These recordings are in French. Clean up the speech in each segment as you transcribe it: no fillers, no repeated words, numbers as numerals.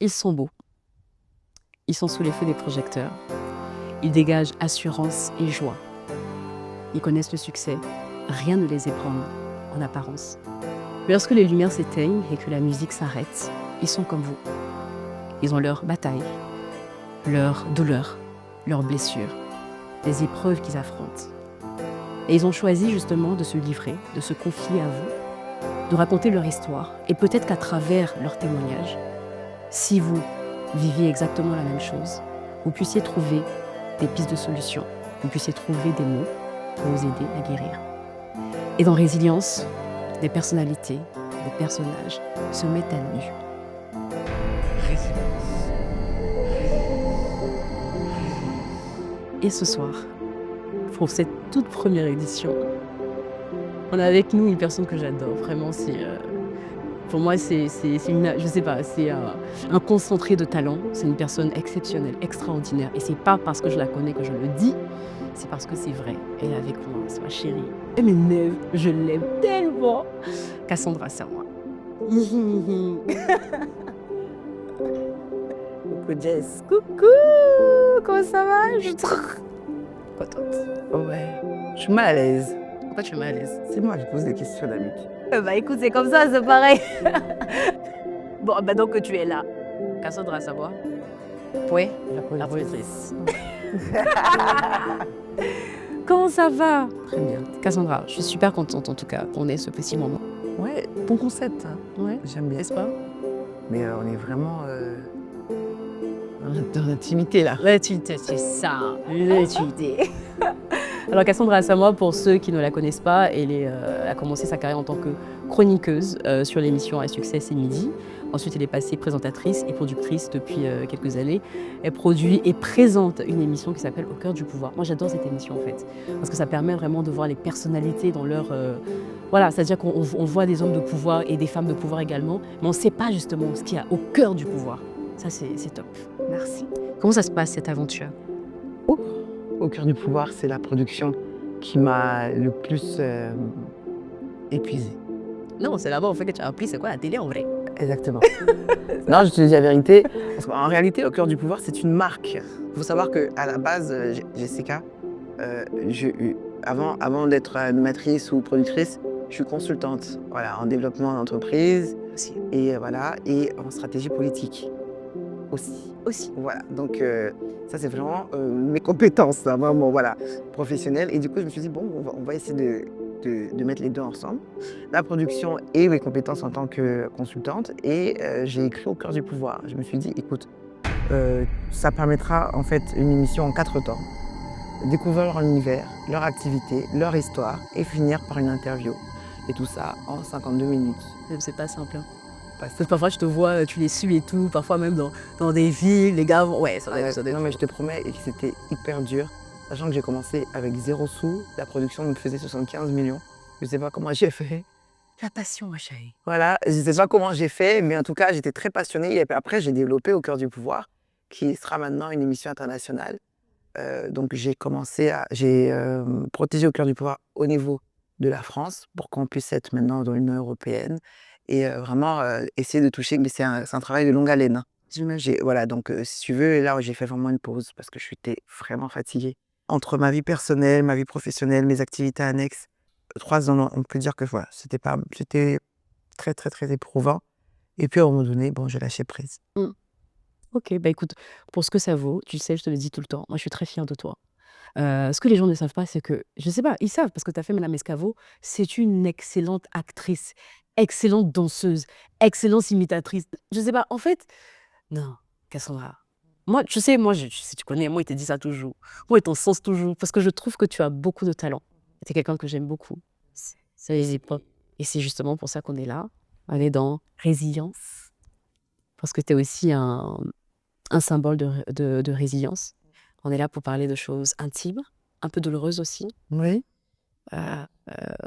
Ils sont beaux, ils sont sous les feux des projecteurs, ils dégagent assurance et joie. Ils connaissent le succès, rien ne les ébranle en apparence. Mais lorsque les lumières s'éteignent et que la musique s'arrête, ils sont comme vous. Ils ont leurs batailles, leurs douleurs, leurs blessures, les épreuves qu'ils affrontent. Et ils ont choisi justement de se livrer, de se confier à vous, de raconter leur histoire. Et peut-être qu'à travers leur témoignage, si vous viviez exactement la même chose, vous puissiez trouver des pistes de solutions, vous puissiez trouver des mots pour vous aider à guérir. Et dans Résilience, des personnalités, des personnages se mettent à nu. Et ce soir, pour cette toute première édition, on a avec nous une personne que j'adore. Vraiment, pour moi, c'est une, je sais pas, c'est un concentré de talent. C'est une personne exceptionnelle, extraordinaire. Et c'est pas parce que je la connais que je le dis, c'est parce que c'est vrai. Elle est avec moi, c'est ma chérie. Elle m'énerve, je l'aime tellement. Cassandra, c'est à moi. Coucou Jess. Coucou, comment ça va? Je suis trop contente. Ouais, je suis mal à l'aise. Pourquoi tu es mal à l'aise? C'est moi qui pose des questions d'amic. Bah écoute, c'est comme ça, c'est pareil. Bon, bah donc que tu es là. Cassandra, ça va? Oui, la productrice. Comment ça va? Très bien. Cassandra, je suis super contente en tout cas qu'on ait ce petit moment. Ouais, bon concept. Hein. Ouais, J'aime bien. n'est-ce pas? Mais on est vraiment dans l'intimité là. L'intimité, c'est ça, l'intimité. Alors Cassandra Samoa, pour ceux qui ne la connaissent pas, elle a commencé sa carrière en tant que chroniqueuse sur l'émission à succès C'est Midi. Ensuite, elle est passée présentatrice et productrice depuis quelques années. Elle produit et présente une émission qui s'appelle Au cœur du pouvoir. Moi, j'adore cette émission en fait, parce que ça permet vraiment de voir les personnalités dans leur... Voilà, c'est-à-dire qu'on voit des hommes de pouvoir et des femmes de pouvoir également, mais on ne sait pas justement ce qu'il y a au cœur du pouvoir. Ça, c'est top. Merci. Comment ça se passe cette aventure? Au cœur du pouvoir, c'est la production qui m'a le plus épuisée. Non, c'est là-bas en fait que tu as appris c'est quoi la télé en vrai. Exactement. Non, je te dis la vérité. Parce qu'en réalité, Au cœur du pouvoir, c'est une marque. Il faut savoir qu'à la base, Jessica, avant d'être animatrice ou productrice, je suis consultante, voilà, en développement d'entreprise Aussi. et voilà, et en stratégie politique aussi. Aussi. Voilà, donc ça c'est vraiment mes compétences, hein, vraiment, voilà, professionnelles. Et du coup, je me suis dit bon, on va essayer de mettre les deux ensemble, la production et mes compétences en tant que consultante. Et j'ai écrit Au cœur du pouvoir. Je me suis dit, écoute, ça permettra en fait une émission en 4 temps. Découvrir leur univers, leur activité, leur histoire et finir par une interview. Et tout ça en 52 minutes. C'est pas simple. Hein. Parce Parce que parfois je te vois, tu les suis et tout, parfois même dans des villes, les gars, ouais, ça doit être non mais je te promets que c'était hyper dur, sachant que j'ai commencé avec 0 sous, la production me faisait 75 millions. Je sais pas comment j'ai fait. la passion, ma chérie. Voilà, je sais pas comment j'ai fait, mais en tout cas j'étais très passionnée. Et puis après j'ai développé Au cœur du pouvoir, qui sera maintenant une émission internationale. Donc j'ai protégé Au cœur du pouvoir au niveau de la France pour qu'on puisse être maintenant dans l'Union européenne et vraiment essayer de toucher. Mais c'est un travail de longue haleine. Hein. Voilà, donc si tu veux, là j'ai fait vraiment une pause parce que je suis vraiment fatiguée. Entre ma vie personnelle, ma vie professionnelle, mes activités annexes, 3 ans, on peut dire que voilà, c'était très très très éprouvant. Et puis à un moment donné, bon, j'ai lâché prise. Ok, bah écoute, pour ce que ça vaut, tu sais, je te le dis tout le temps, moi je suis très fière de toi. Ce que les gens ne savent pas, c'est que, je sais pas, ils savent parce que tu as fait Madame Escavo, c'est une excellente actrice, excellente danseuse, excellente imitatrice. Je sais pas, en fait, non, Cassandra. Moi, tu sais, si tu connais, moi, il te dit ça toujours. Moi, il t'en sens toujours. Parce que je trouve que tu as beaucoup de talent. Tu es quelqu'un que j'aime beaucoup. C'est les épreuves. Et c'est justement pour ça qu'on est là. On est dans résilience. Parce que tu es aussi un symbole de résilience. On est là pour parler de choses intimes, un peu douloureuses aussi. Oui.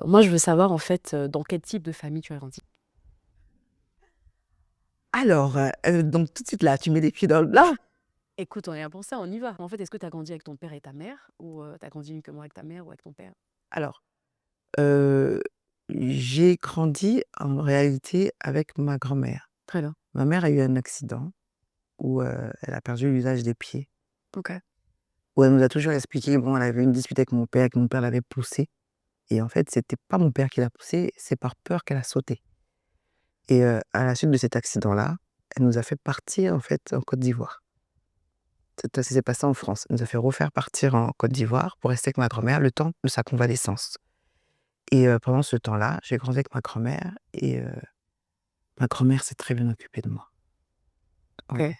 Moi, je veux savoir, en fait, dans quel type de famille tu as grandi. Alors, donc tout de suite là, tu mets les pieds dans le plat. Écoute, on est là pour ça, on y va. En fait, est-ce que tu as grandi avec ton père et ta mère ou tu as grandi uniquement avec ta mère ou avec ton père? Alors, j'ai grandi en réalité avec ma grand-mère. Très bien. Ma mère a eu un accident où elle a perdu l'usage des pieds. OK. Où elle nous a toujours expliqué, bon, elle avait une dispute avec mon père, que mon père l'avait poussée. Et en fait, c'était pas mon père qui l'a poussée, c'est par peur qu'elle a sauté. Et à la suite de cet accident-là, elle nous a fait partir en fait en Côte d'Ivoire. Ça s'est passé en France. Elle nous a fait refaire partir en Côte d'Ivoire pour rester avec ma grand-mère le temps de sa convalescence. Et pendant ce temps-là, j'ai grandi avec ma grand-mère et ma grand-mère s'est très bien occupée de moi. OK. Ouais.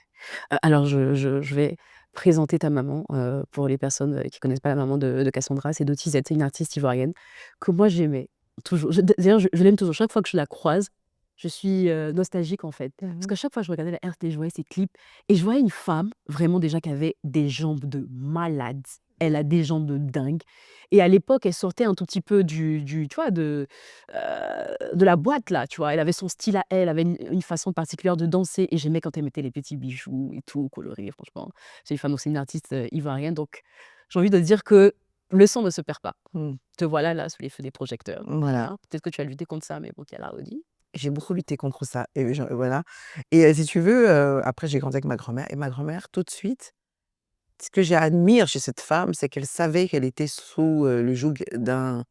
Alors je vais présenter ta maman, pour les personnes, qui connaissent pas la maman de Cassandra, c'est Dotisette, c'est une artiste ivoirienne que moi j'aimais toujours. D'ailleurs je l'aime toujours. Chaque fois que je la croise, je suis, nostalgique en fait. Parce qu'à chaque fois je regardais la RT, je voyais ses clips et je voyais une femme vraiment déjà qui avait des jambes de malade. Elle a des jambes de dingue et à l'époque, elle sortait un tout petit peu du tu vois, de la boîte là, tu vois? Elle avait son style à elle, elle avait une façon particulière de danser et j'aimais quand elle mettait les petits bijoux et tout colorés, franchement. C'est une femme, donc c'est une artiste, ivoirienne, donc j'ai envie de dire que le sang ne se perd pas. Mmh. Te voilà là sous les feux des projecteurs, Voilà. hein. Peut-être que tu as lutté contre ça, mais bon, tu es là aussi. J'ai beaucoup lutté contre ça et voilà. Et si tu veux, après j'ai grandi avec ma grand-mère et ma grand-mère tout de suite, ce que j'admire chez cette femme, c'est qu'elle savait qu'elle était sous, le joug d'un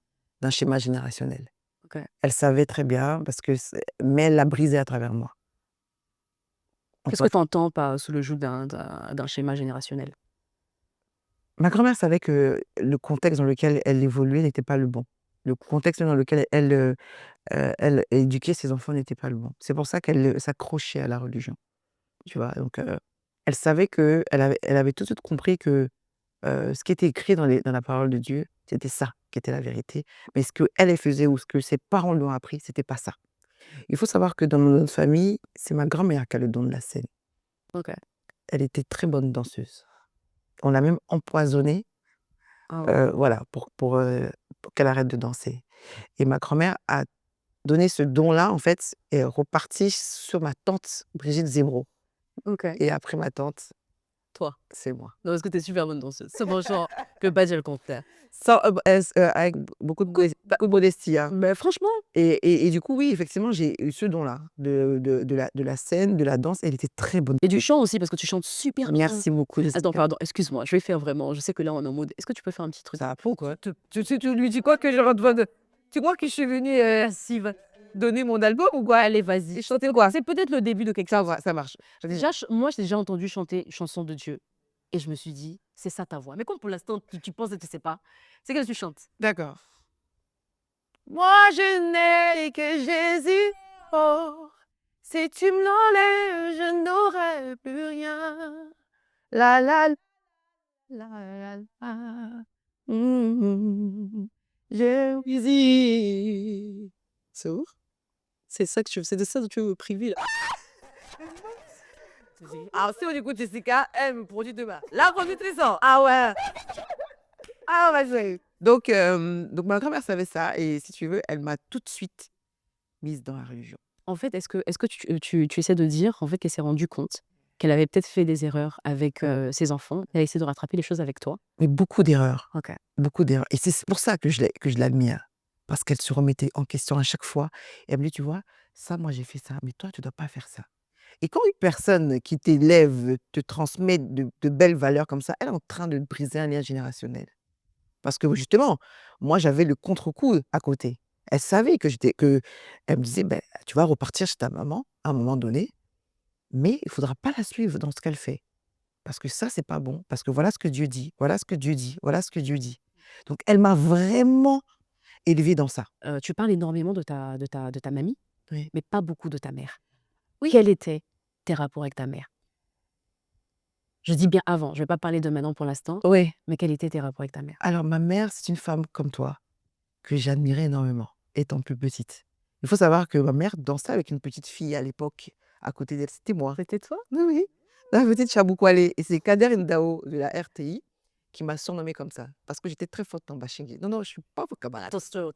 schéma générationnel. OK. Elle savait très bien parce que mais elle l'a brisé à travers moi. En Qu'est-ce que fait, tu entends par sous le joug d'un schéma générationnel? ma grand-mère savait que le contexte dans lequel elle évoluait n'était pas le bon. Le contexte dans lequel elle éduquait ses enfants n'était pas le bon. C'est pour ça qu'elle, s'accrochait à la religion, tu vois? Donc elle savait elle avait tout de suite compris que, ce qui était écrit dans la parole de Dieu, c'était ça qui était la vérité. Mais ce qu'elle, elle faisait ou ce que ses parents lui ont appris, c'était pas ça. Il faut savoir que dans notre famille, c'est ma grand-mère qui a le don de la scène. OK. Elle était très bonne danseuse. On l'a même empoisonnée, Ah ouais. voilà, pour qu'elle arrête de danser. Et ma grand-mère a donné ce don-là, en fait, est reparti sur ma tante Brigitte Zébro. OK. Et après ma tante, Toi? c'est moi. Non, parce que tu es super bonne danseuse. C'est franchement, je peux pas dire le contraire. Sans, avec beaucoup de Écoute, bah, beaucoup de modestie, hein. mais franchement, Et du coup, oui, effectivement, j'ai eu ce don-là de la scène, de la danse. Elle était très bonne. et du chant aussi parce que tu chantes super bien. Merci beaucoup, Attends, Jessica. pardon, excuse-moi, je vais faire vraiment, je sais que là on est en mode, est-ce que tu peux faire un petit truc? Ça va quoi? Tu lui dis quoi que je rentre de tu crois que je suis venue, Passive. donner mon album ou quoi? Allez, vas-y. Et chanter quoi? C'est peut-être le début de quelque Ça chose. va, ça marche. Déjà, moi, j'ai déjà entendu chanter Chanson de Dieu et je me suis dit, c'est ça ta voix. Mais comme pour l'instant, tu penses que tu sais pas, c'est que tu chantes. D'accord. Moi je n'ai que Jésus, oh, si tu me l'enlèves, je n'aurai plus rien. La la la la la. Je suis ici. C'est ouf. C'est ça que c'est de ça dont tu veux me priver là. Alors si on écoute Jessica, elle me produit demain. La productrice, ah ouais. Ah vas-y. Donc ma grand-mère savait ça et si tu veux, elle m'a tout de suite mise dans la religion. En fait, est-ce que tu essaies de dire en fait qu'elle s'est rendue compte qu'elle avait peut-être fait des erreurs avec ses enfants, elle a essayé de rattraper les choses avec toi? Mais beaucoup d'erreurs, OK. beaucoup d'erreurs. Et c'est pour ça que je l'admire. Parce qu'elle se remettait en question à chaque fois. Et elle me dit, tu vois, ça, moi j'ai fait ça, mais toi, tu dois pas faire ça. Et quand une personne qui t'élève te transmet de belles valeurs comme ça, elle est en train de briser un lien générationnel. Parce que justement, moi, j'avais le contre-coup à côté. Elle savait elle me disait, ben, tu vas repartir chez ta maman à un moment donné, mais il faudra pas la suivre dans ce qu'elle fait. Parce que ça, c'est pas bon. Parce que voilà ce que Dieu dit, voilà ce que Dieu dit, voilà ce que Dieu dit. Donc, elle m'a vraiment élevée dans ça. Tu parles énormément de ta mamie, Oui. mais pas beaucoup de ta mère. Oui. Quels étaient tes rapports avec ta mère? Je dis bien avant, je vais pas parler de maintenant pour l'instant, Oui. mais quels étaient tes rapports avec ta mère? Alors, ma mère, c'est une femme comme toi, que j'admirais énormément, étant plus petite. Il faut savoir que ma mère dansait avec une petite fille à l'époque, à côté d'elle. C'était moi. C'était toi? Oui, oui. La petite Chaboukwalé. Et c'est Kader Ndao de la RTI qui m'a surnommée comme ça. Parce que j'étais très forte en bashing. Non, non, je ne suis pas vos camarades. Attention,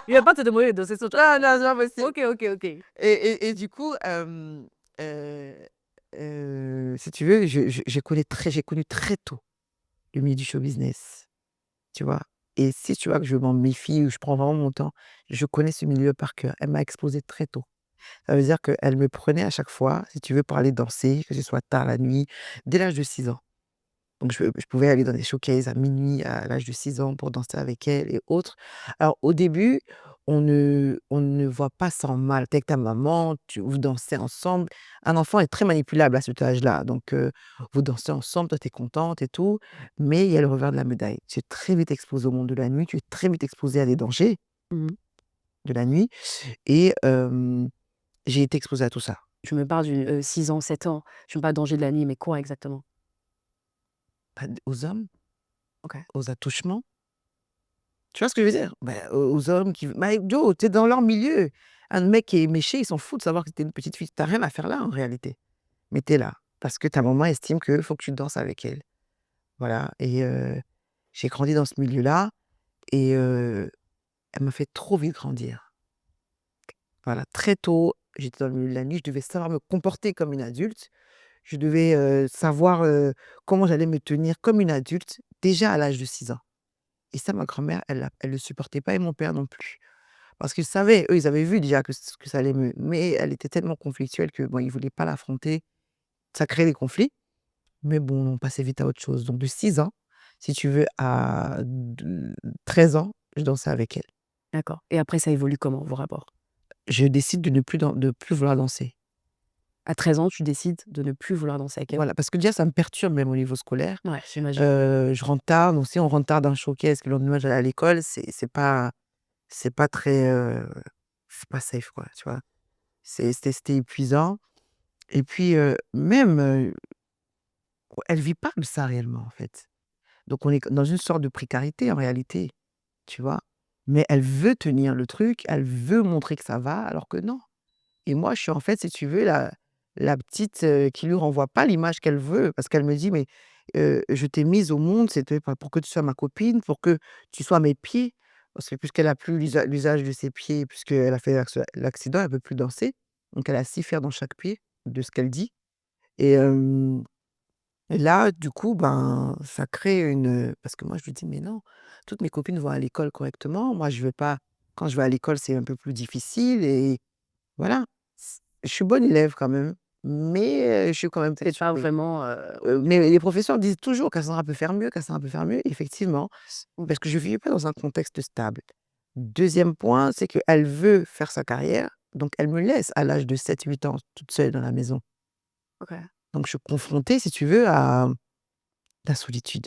il va pas te demander de danser sur toi. Non, non, c'est pas possible. OK, OK, OK. Et du coup, si tu veux, j'ai connu très tôt le milieu du show business, tu vois? Et si tu vois que je m'en méfie ou je prends vraiment mon temps, je connais ce milieu par cœur. Elle m'a exposé très tôt. Ça veut dire qu'elle me prenait à chaque fois, si tu veux, pour aller danser, que ce soit tard la nuit, dès l'âge de 6 ans. Donc je pouvais aller dans des showcases à minuit à l'âge de 6 ans pour danser avec elle et autres. Alors au début, on ne voit pas ça en mal. Tu es avec ta maman, vous dansez ensemble. Un enfant est très manipulable à cet âge-là, donc vous dansez ensemble, toi tu es contente et tout, mais il y a le revers de la médaille. Tu es très vite exposée au monde de la nuit, tu es très vite exposée à des dangers Mmh. de la nuit et j'ai été exposée à tout ça. Tu me parles d'une 6 ans, 7 ans, tu me parles danger de la nuit, mais quoi exactement? Aux hommes, OK. aux attouchements. Tu vois ce que je veux dire? Bah, aux hommes qui bah, yo, tu es dans leur milieu. Un mec qui est méché, il s'en fout de savoir que tu es une petite fille. Tu as rien à faire là, en réalité. Mais tu es là parce que ta maman estime qu'il faut que tu danses avec elle. Voilà et j'ai grandi dans ce milieu-là et elle m'a fait trop vite grandir. Voilà, très tôt, j'étais dans le milieu de la nuit, je devais savoir me comporter comme une adulte. Je devais, savoir, comment j'allais me tenir comme une adulte, déjà à l'âge de 6 ans et ça, ma grand-mère, elle le supportait pas et mon père non plus. Parce qu'ils savaient, eux, ils avaient vu déjà que ça allait me mais elle était tellement conflictuelle que bon, ils voulaient pas l'affronter. Ça créait des conflits, mais bon, on passait vite à autre chose. Donc de 6 ans, si tu veux, à 13 ans, je dansais avec elle. D'accord et après ça évolue comment vos rapports? Je décide de plus vouloir danser. À 13 ans, tu décides de ne plus vouloir danser avec elle? Voilà, parce que déjà ça me perturbe même au niveau scolaire. Ouais, j'imagine. Je rentre tard, donc si on rentre tard d'un showcase, que le lendemain j'allais à l'école, c'est pas très, c'est pas safe quoi, tu vois? C'était épuisant et puis, même, elle vit pas de ça réellement, en fait. Donc on est dans une sorte de précarité en réalité, tu vois? Mais elle veut tenir le truc, elle veut montrer que ça va, alors que non. Et moi, je suis en fait, si tu veux, la petite, qui lui renvoie pas l'image qu'elle veut parce qu'elle me dit: «Mais, je t'ai mise au monde, c'était pas pour que tu sois ma copine, pour que tu sois à mes pieds». Parce que puisqu'elle a plus l'usage de ses pieds, puisqu'elle a fait l'accident, elle peut plus danser. Donc elle a 6 fers dans chaque pied, de ce qu'elle dit et et là, du coup, ben, ça crée parce que moi, je lui dis: «Mais non, toutes mes copines vont à l'école correctement. Moi, je veux pas quand je vais à l'école, c'est un peu plus difficile» et voilà. Je suis bonne élève quand même, mais je suis quand même C'est pas perturbée. vraiment, Mais les professeurs disent toujours: «Cassandra peut faire mieux, Cassandra peut faire mieux». Effectivement, OK. parce que je ne vivais pas dans un contexte stable. Deuxième point, c'est qu'elle veut faire sa carrière, donc elle me laisse à l'âge de 7, 8 ans toute seule dans la maison. OK. Donc je suis confrontée, si tu veux, à la solitude.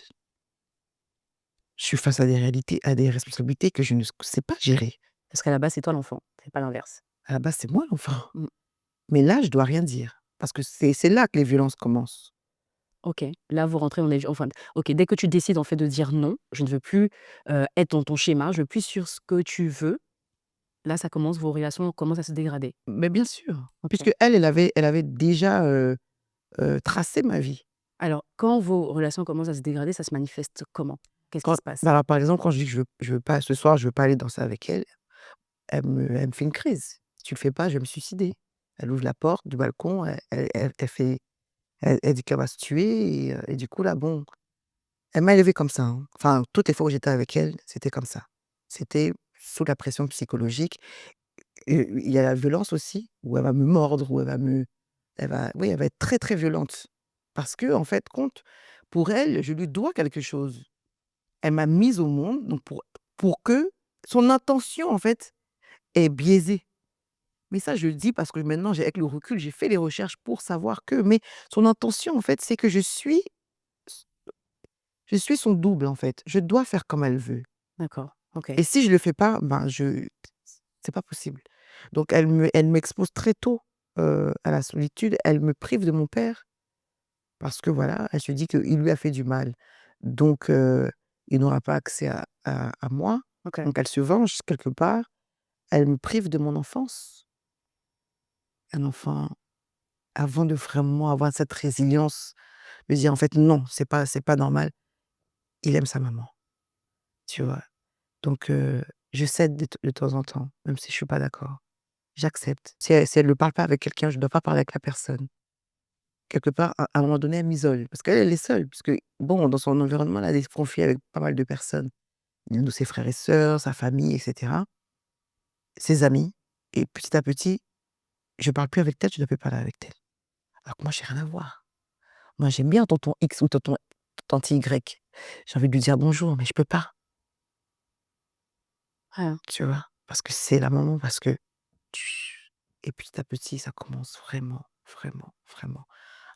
Je suis face à des réalités, à des responsabilités que je ne sais pas gérer. Parce qu'à la base, c'est toi l'enfant, c'est pas l'inverse. À la base, c'est moi l'enfant, Mmh. mais là, je dois rien dire parce que c'est là que les violences commencent. OK. Là, vous rentrez, on est enfin, OK, dès que tu décides, en fait, de dire: «Non, je ne veux plus, être dans ton schéma, je veux plus sur ce que tu veux», là, ça commence vos relations commencent à se dégrader. Mais bien sûr, OK. puisque elle avait déjà, tracé ma vie. Alors, quand vos relations commencent à se dégrader, ça se manifeste comment? Qu'est-ce qui Quand se passe? bah, alors, par exemple, quand je dis que je veux pas ce soir, je veux pas aller danser avec elle, elle me fait une crise. «Si tu le fais pas, je vais me suicider». Elle ouvre la porte du balcon, elle dit qu'elle va se tuer et du coup là, bon, elle m'a élevée comme ça, hein. Enfin, toutes les fois où j'étais avec elle, c'était comme ça. C'était sous la pression psychologique. Il y a la violence aussi, où elle va me mordre, où elle va être très, très violente. Parce que en fait, compte, pour elle, je lui dois quelque chose. Elle m'a mise au monde, donc pour que son intention, en fait, est biaisée. Mais ça, je le dis parce que maintenant, avec le recul, j'ai fait les recherches pour savoir que mais son intention, en fait, c'est que je suis son double, en fait. Je dois faire comme elle veut D'accord, OK. et si je le fais pas, ben, c'est pas possible. Donc elle m'expose très tôt, à la solitude. Elle me prive de mon père parce que voilà, elle se dit qu'il lui a fait du mal. Donc il n'aura pas accès à moi. OK. Donc elle se venge quelque part. Elle me prive de mon enfance. Un enfant, avant de vraiment avoir cette résilience, me dire: «En fait non, c'est pas normal». Il aime sa maman, tu vois? Donc je cède de temps en temps, même si je suis pas d'accord. J'accepte. Si elle ne parle pas avec quelqu'un, je ne dois pas parler avec la personne. Quelque part, à un moment donné, elle m'isole parce qu'elle, elle est seule puisque bon, dans son environnement, elle a des conflits avec pas mal de personnes. De ses frères et sœurs, sa famille et cetera, ses amis et petit à petit, Je parle plus avec tel, tu dois plus parler avec tel. Alors que moi, j'ai rien à voir. Moi, j'aime bien tonton X ou tante Y. J'ai envie de lui dire bonjour, mais je peux pas, Ouais, tu vois? Parce que c'est la maman, parce que et petit à petit, ça commence vraiment, vraiment, vraiment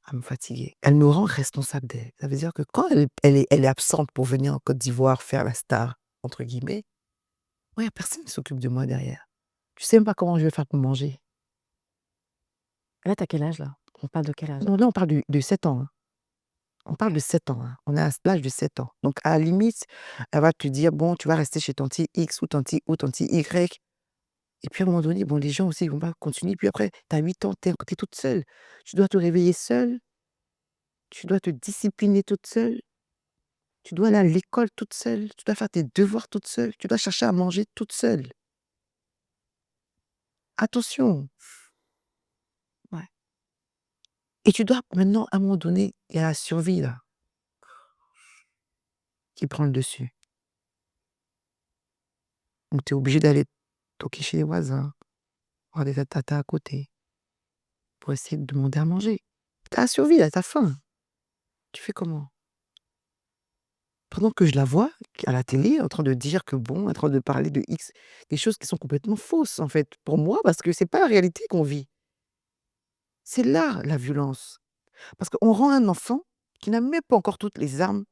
à me fatiguer. Elle me rend responsable d'elle. Ça veut dire que quand elle est absente pour venir en Côte d'Ivoire faire la «star» entre guillemets, moi, il y a personne qui s'occupe de moi derrière. Tu sais même pas comment je vais faire pour manger. là, tu quel âge, là? On parle de quel âge? Non, là, on parle de 7 ans, hein. On parle de 7 ans, hein. On est à l'âge de 7 ans. Donc à la limite, elle va te dire: «Bon, tu vas rester chez tante X ou tante Y». Et puis à un moment donné, bon, les gens aussi, ils vont pas continuer. Puis après, tu as 8 ans, tu es toute seule. Tu dois te réveiller seule, tu dois te discipliner toute seule, tu dois aller à l'école toute seule, tu dois faire tes devoirs toute seule, tu dois chercher à manger toute seule. Attention! Ouais. Et tu dois maintenant, à un moment donné, il y a la survie là, qui prend le dessus. Donc tu es obligé d'aller toquer chez les voisins, voir des tatas à côté, pour essayer de demander à manger. Tu as la survie là, tu as faim. Tu fais comment? Pendant que je la vois à la télé en train de dire que bon, en train de parler de X, des choses qui sont complètement fausses en fait, pour moi, parce que c'est pas la réalité qu'on vit. C'est là la violence. Parce qu'on rend un enfant qui n'a même pas encore toutes les armes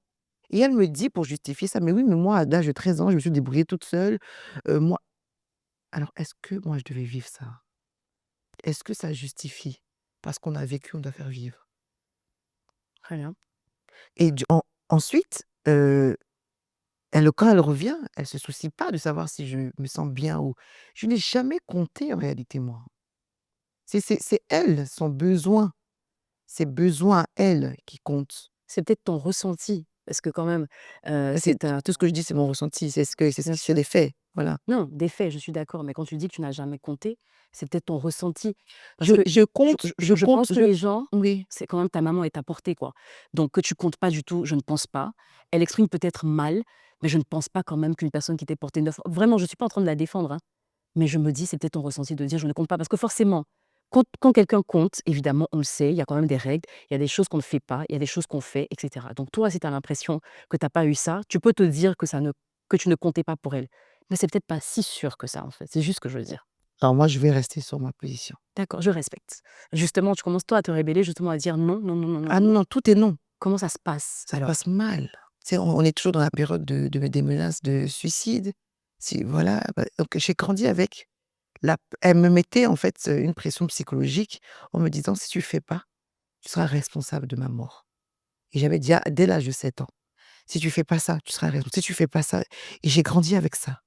et elle me dit pour justifier ça: «Mais oui, mais moi à l'âge de 13 ans, je me suis débrouillée toute seule, moi». Alors est-ce que moi je devais vivre ça? Est-ce que ça justifie? Parce qu'on a vécu, on doit faire vivre. Très bien. Et ensuite, quand elle revient, elle se soucie pas de savoir si je me sens bien ou je n'ai jamais compté en réalité moi. C'est elle, son besoin, ses besoins à elle qui comptent. C'est peut-être ton ressenti, parce que quand même, C'est c'est un tout ce que je dis, c'est mon ressenti, c'est ce bien qui c'est sûr. des faits, voilà. Non, des faits, je suis d'accord, mais quand tu dis que tu n'as jamais compté, c'est peut-être ton ressenti. Parce Je que je compte je pense que je les gens, oui, c'est quand même ta maman est à portée, quoi. Donc que tu comptes pas du tout, je ne pense pas. Elle exprime peut-être mal, mais je ne pense pas quand même qu'une personne qui t'ait porté 9 vraiment, je suis pas en train de la défendre, hein, mais je me dis: «C'est peut-être ton ressenti de dire: "Je ne compte pas"». Parce que forcément, quand quelqu'un compte, évidemment, on le sait, il y a quand même des règles, il y a des choses qu'on ne fait pas, il y a des choses qu'on fait et cetera. Donc toi, si tu as l'impression que tu as pas eu ça, tu peux te dire que tu ne comptais pas pour elle. Mais c'est peut-être pas si sûr que ça, en fait. C'est juste ce que je veux dire. alors moi je vais rester sur ma position. D'accord, je respecte. Justement, tu commences toi à te rébeller, justement à dire: «Non, non, non, non, non, Ah non». non, non, tout est non, Comment ça se passe ça se alors? passe mal. Tu sais, on est toujours dans la période des menaces de suicide. Si voilà, bah, donc j'ai grandi avec elle me mettait en fait, une pression psychologique en me disant: «Si tu fais pas, tu seras responsable de ma mort». Et j'avais dit dès l'âge de 7 ans: «Si tu fais pas ça, tu seras responsable. Si tu fais pas ça». Et j'ai grandi avec ça.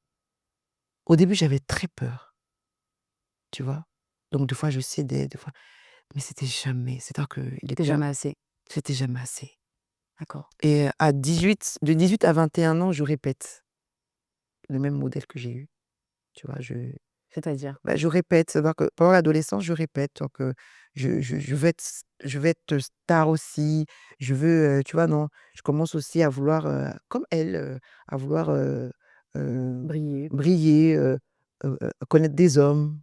Au début, j'avais très peur, tu vois? Donc des fois, je cédais, des fois mais c'était jamais c'est-à-dire que les C'était peurs jamais assez. c'était jamais assez. D'accord. Et à 18 de 18 à 21 ans, je répète le même modèle que j'ai eu, tu vois? C'est-à-dire? Bah, je répète, c'est-à-dire que pendant l'adolescence, je répète, donc je veux être star aussi, je veux, tu vois? Non, je commence aussi à vouloir, comme elle, à vouloir, heu, Briller. briller, connaître des hommes,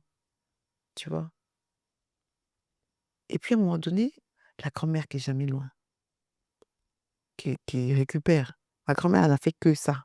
tu vois? Et puis à un moment donné, la grand-mère qui est jamais loin, qui récupère. Ma grand-mère, elle a fait que ça,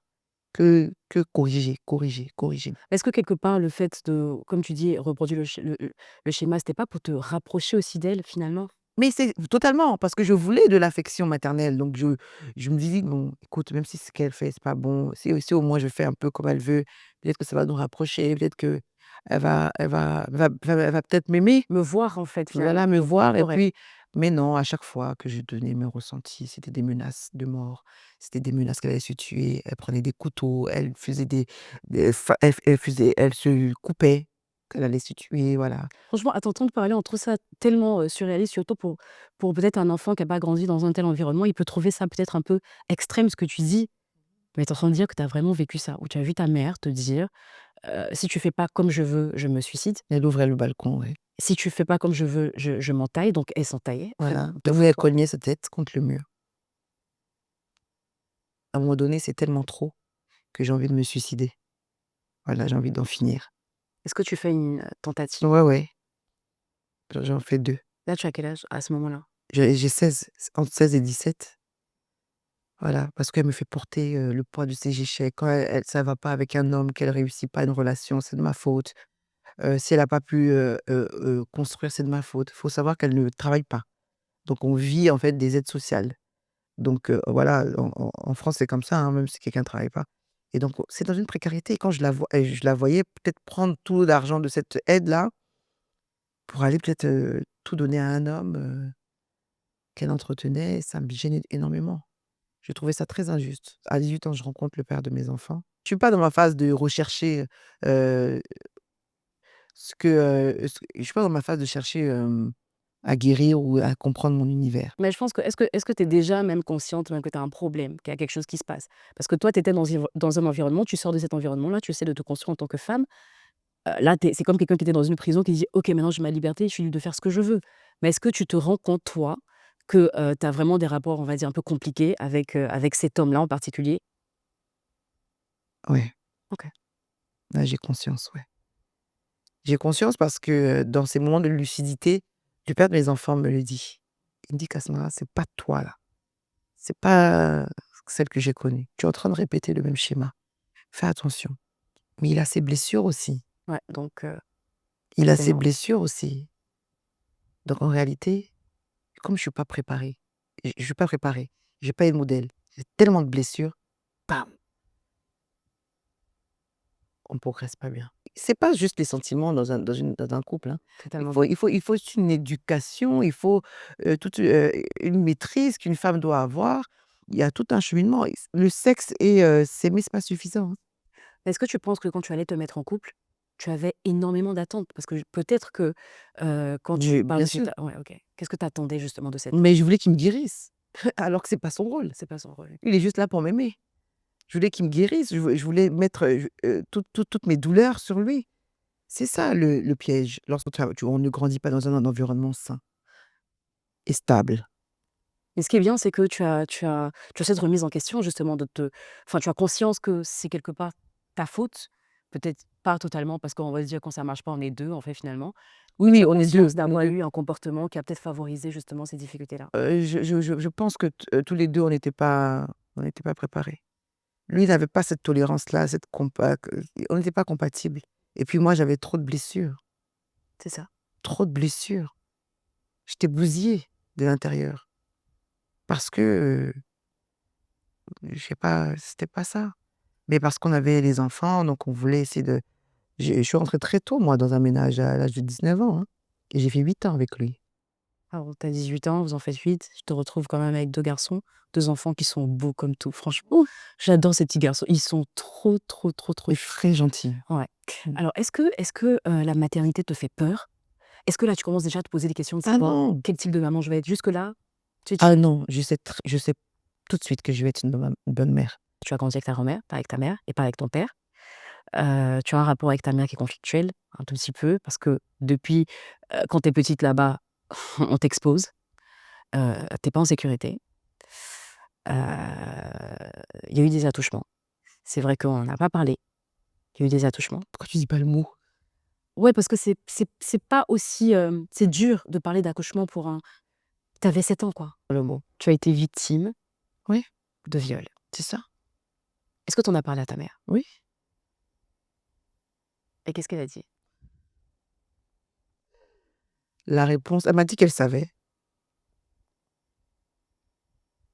que corriger, corriger, corriger. Est-ce que quelque part, le fait de, comme tu dis, reproduire le schéma, c'était pas pour te rapprocher aussi d'elle, finalement? Mais c'est totalement, parce que je voulais de l'affection maternelle, donc je me dis: «Bon, écoute, même si ce qu'elle fait, c'est pas bon, si au moins je fais un peu comme elle veut, peut-être que ça va nous rapprocher, peut-être qu'elle va peut-être m'aimer, Me voir, en fait, finalement. voilà, me voir». Et Correct. puis mais non, à chaque fois que je donnais mes ressentis, c'était des menaces de mort, c'était des menaces qu'elle allait se tuer, elle prenait des couteaux, elle faisait elle se coupait, qu'elle allait se tuer, voilà. Franchement, à t'entendre parler, on trouve ça tellement, surréaliste, surtout pour peut-être un enfant qui a pas grandi dans un tel environnement. Il peut trouver ça peut-être un peu extrême, ce que tu dis, mais tu es en train de dire que tu as vraiment vécu ça, où tu as vu ta mère te dire: «Si tu fais pas comme je veux, je me suicide. Elle ouvrait le balcon, ouais. Si tu fais pas comme je veux, je m'entaille». Donc elle s'entaillait, très bien, Voilà, 2 d'où fois elle quoi. cognait sa tête contre le mur. À un moment donné, c'est tellement trop que j'ai envie de me suicider. Voilà, j'ai envie d'en finir. Est-ce que tu fais une, tentative? Ouais, ouais. J'en fais 2. Là, tu as quel âge à ce moment-là? J'ai 16, entre 16 et 17. Voilà, parce qu'elle me fait porter, le poids de ses échecs. Quand ça va pas avec un homme, qu'elle réussit pas une relation, c'est de ma faute. Si elle a pas pu, construire, c'est de ma faute. Faut savoir qu'elle ne travaille pas. Donc on vit en fait des aides sociales. Donc voilà, en France, c'est comme ça, hein, même si quelqu'un ne travaille pas et donc c'est dans une précarité et quand je la voyais peut-être prendre tout l'argent de cette aide-là pour aller peut-être, tout donner à un homme, qu'elle entretenait, ça me gênait énormément. Je trouvais ça très injuste. À 18 ans, je rencontre le père de mes enfants. Je suis pas dans ma phase de rechercher, heu, je suis pas dans ma phase de chercher, à guérir ou à comprendre mon univers. Mais je pense que est-ce que tu es déjà même consciente même que tu as un problème, qu'il y a quelque chose qui se passe? Parce que toi, tu étais dans un environnement, tu sors de cet environnement-là, tu essaies de te construire en tant que femme. Là, c'est comme quelqu'un qui était dans une prison qui dit: «OK, maintenant j'ai ma liberté, je suis libre de faire ce que je veux». Mais est-ce que tu te rends compte, toi, que, tu as vraiment des rapports, on va dire, un peu compliqués avec cet homme-là en particulier? Ouais, OK. là, j'ai conscience, ouais. J'ai conscience parce que, dans ces moments de lucidité, le père de mes enfants me le dit. Il me dit: «Kasmara, c'est pas toi là, c'est pas celle que j'ai connue. Tu es en train de répéter le même schéma. Fais attention». Mais il a ses blessures aussi. Ouais, donc Il a ses forcément. blessures aussi. Donc en réalité, comme je suis pas préparée, je suis pas préparée, j'ai pas eu de modèle, j'ai tellement de blessures, bam, on progresse pas bien. C'est pas juste les sentiments dans un couple, hein. Totalement. Il faut aussi une éducation, il faut, toute, une maîtrise qu'une femme doit avoir. Il y a tout un cheminement et le sexe et s'aimer, c'est pas suffisant, hein. Est-ce que tu penses que quand tu allais te mettre en couple, tu avais énormément d'attentes? Parce que peut-être que, quand tu Mais parles bien de cette sûr, ouais, OK. Qu'est-ce que tu attendais justement de cet homme? mais je voulais qu'il me guérisse, alors que c'est pas son rôle. C'est pas son rôle. Il est juste là pour m'aimer. Je voulais qu'il me guérisse, je voulais mettre, toutes mes douleurs sur lui. C'est ça le piège lorsque on ne grandit pas dans un environnement sain et stable. Mais ce qui est bien, c'est que tu as cette remise en question justement de te enfin, tu as conscience que c'est quelque part ta faute, peut-être pas totalement parce qu'on va se dire quand ça marche pas, on est 2 en fait finalement. Oui, Tu oui, as on est 2, conscience on est d'avoir 2. eu un comportement qui a peut-être favorisé justement ces difficultés-là. Je pense que tous les 2 on n'était pas préparés. Lui, il n'avait pas cette tolérance-là, cette compa que on n'était pas compatibles et puis moi, j'avais trop de blessures, C'est ça. trop de blessures. J'étais bousillée de l'intérieur parce que, je sais pas, c'était pas ça. Mais parce qu'on avait les enfants, donc on voulait essayer de je suis rentrée très tôt moi dans un ménage à l'âge de 19 ans, hein et j'ai fait 8 ans avec lui. Alors tu as 18 ans, vous en faites 8. Je te retrouve quand même avec 2 garçons, 2 enfants qui sont beaux comme tout. Franchement, j'adore ces petits garçons. Ils sont trop, trop, trop, trop Il est très gentil. ouais. Mmh. Alors est-ce que, la maternité te fait peur? Est-ce que là, tu commences déjà à te poser des questions de Ah savoir non! quel type de maman je vais être? Jusque-là, Ah non, je sais tout de suite que je vais être une bonne mère. tu as grandi avec ta grand-mère, pas avec ta mère et pas avec ton père. Tu as un rapport avec ta mère qui est conflictuel, un tout petit peu, parce que depuis, quand tu es petite là-bas, on t'expose, tu es pas en sécurité. Il y a eu des attouchements. C'est vrai qu'on en a pas parlé. Il y a eu des attouchements. Pourquoi tu dis pas le mot? Ouais, parce que c'est pas aussi, c'est dur de parler d'accouchement pour un tu avais 7 ans, quoi. Le mot. Tu as été victime Oui, de viol. c'est ça. Est-ce que tu en as parlé à ta mère? Oui. Et qu'est-ce qu'elle a dit? La réponse elle m'a dit qu'elle savait.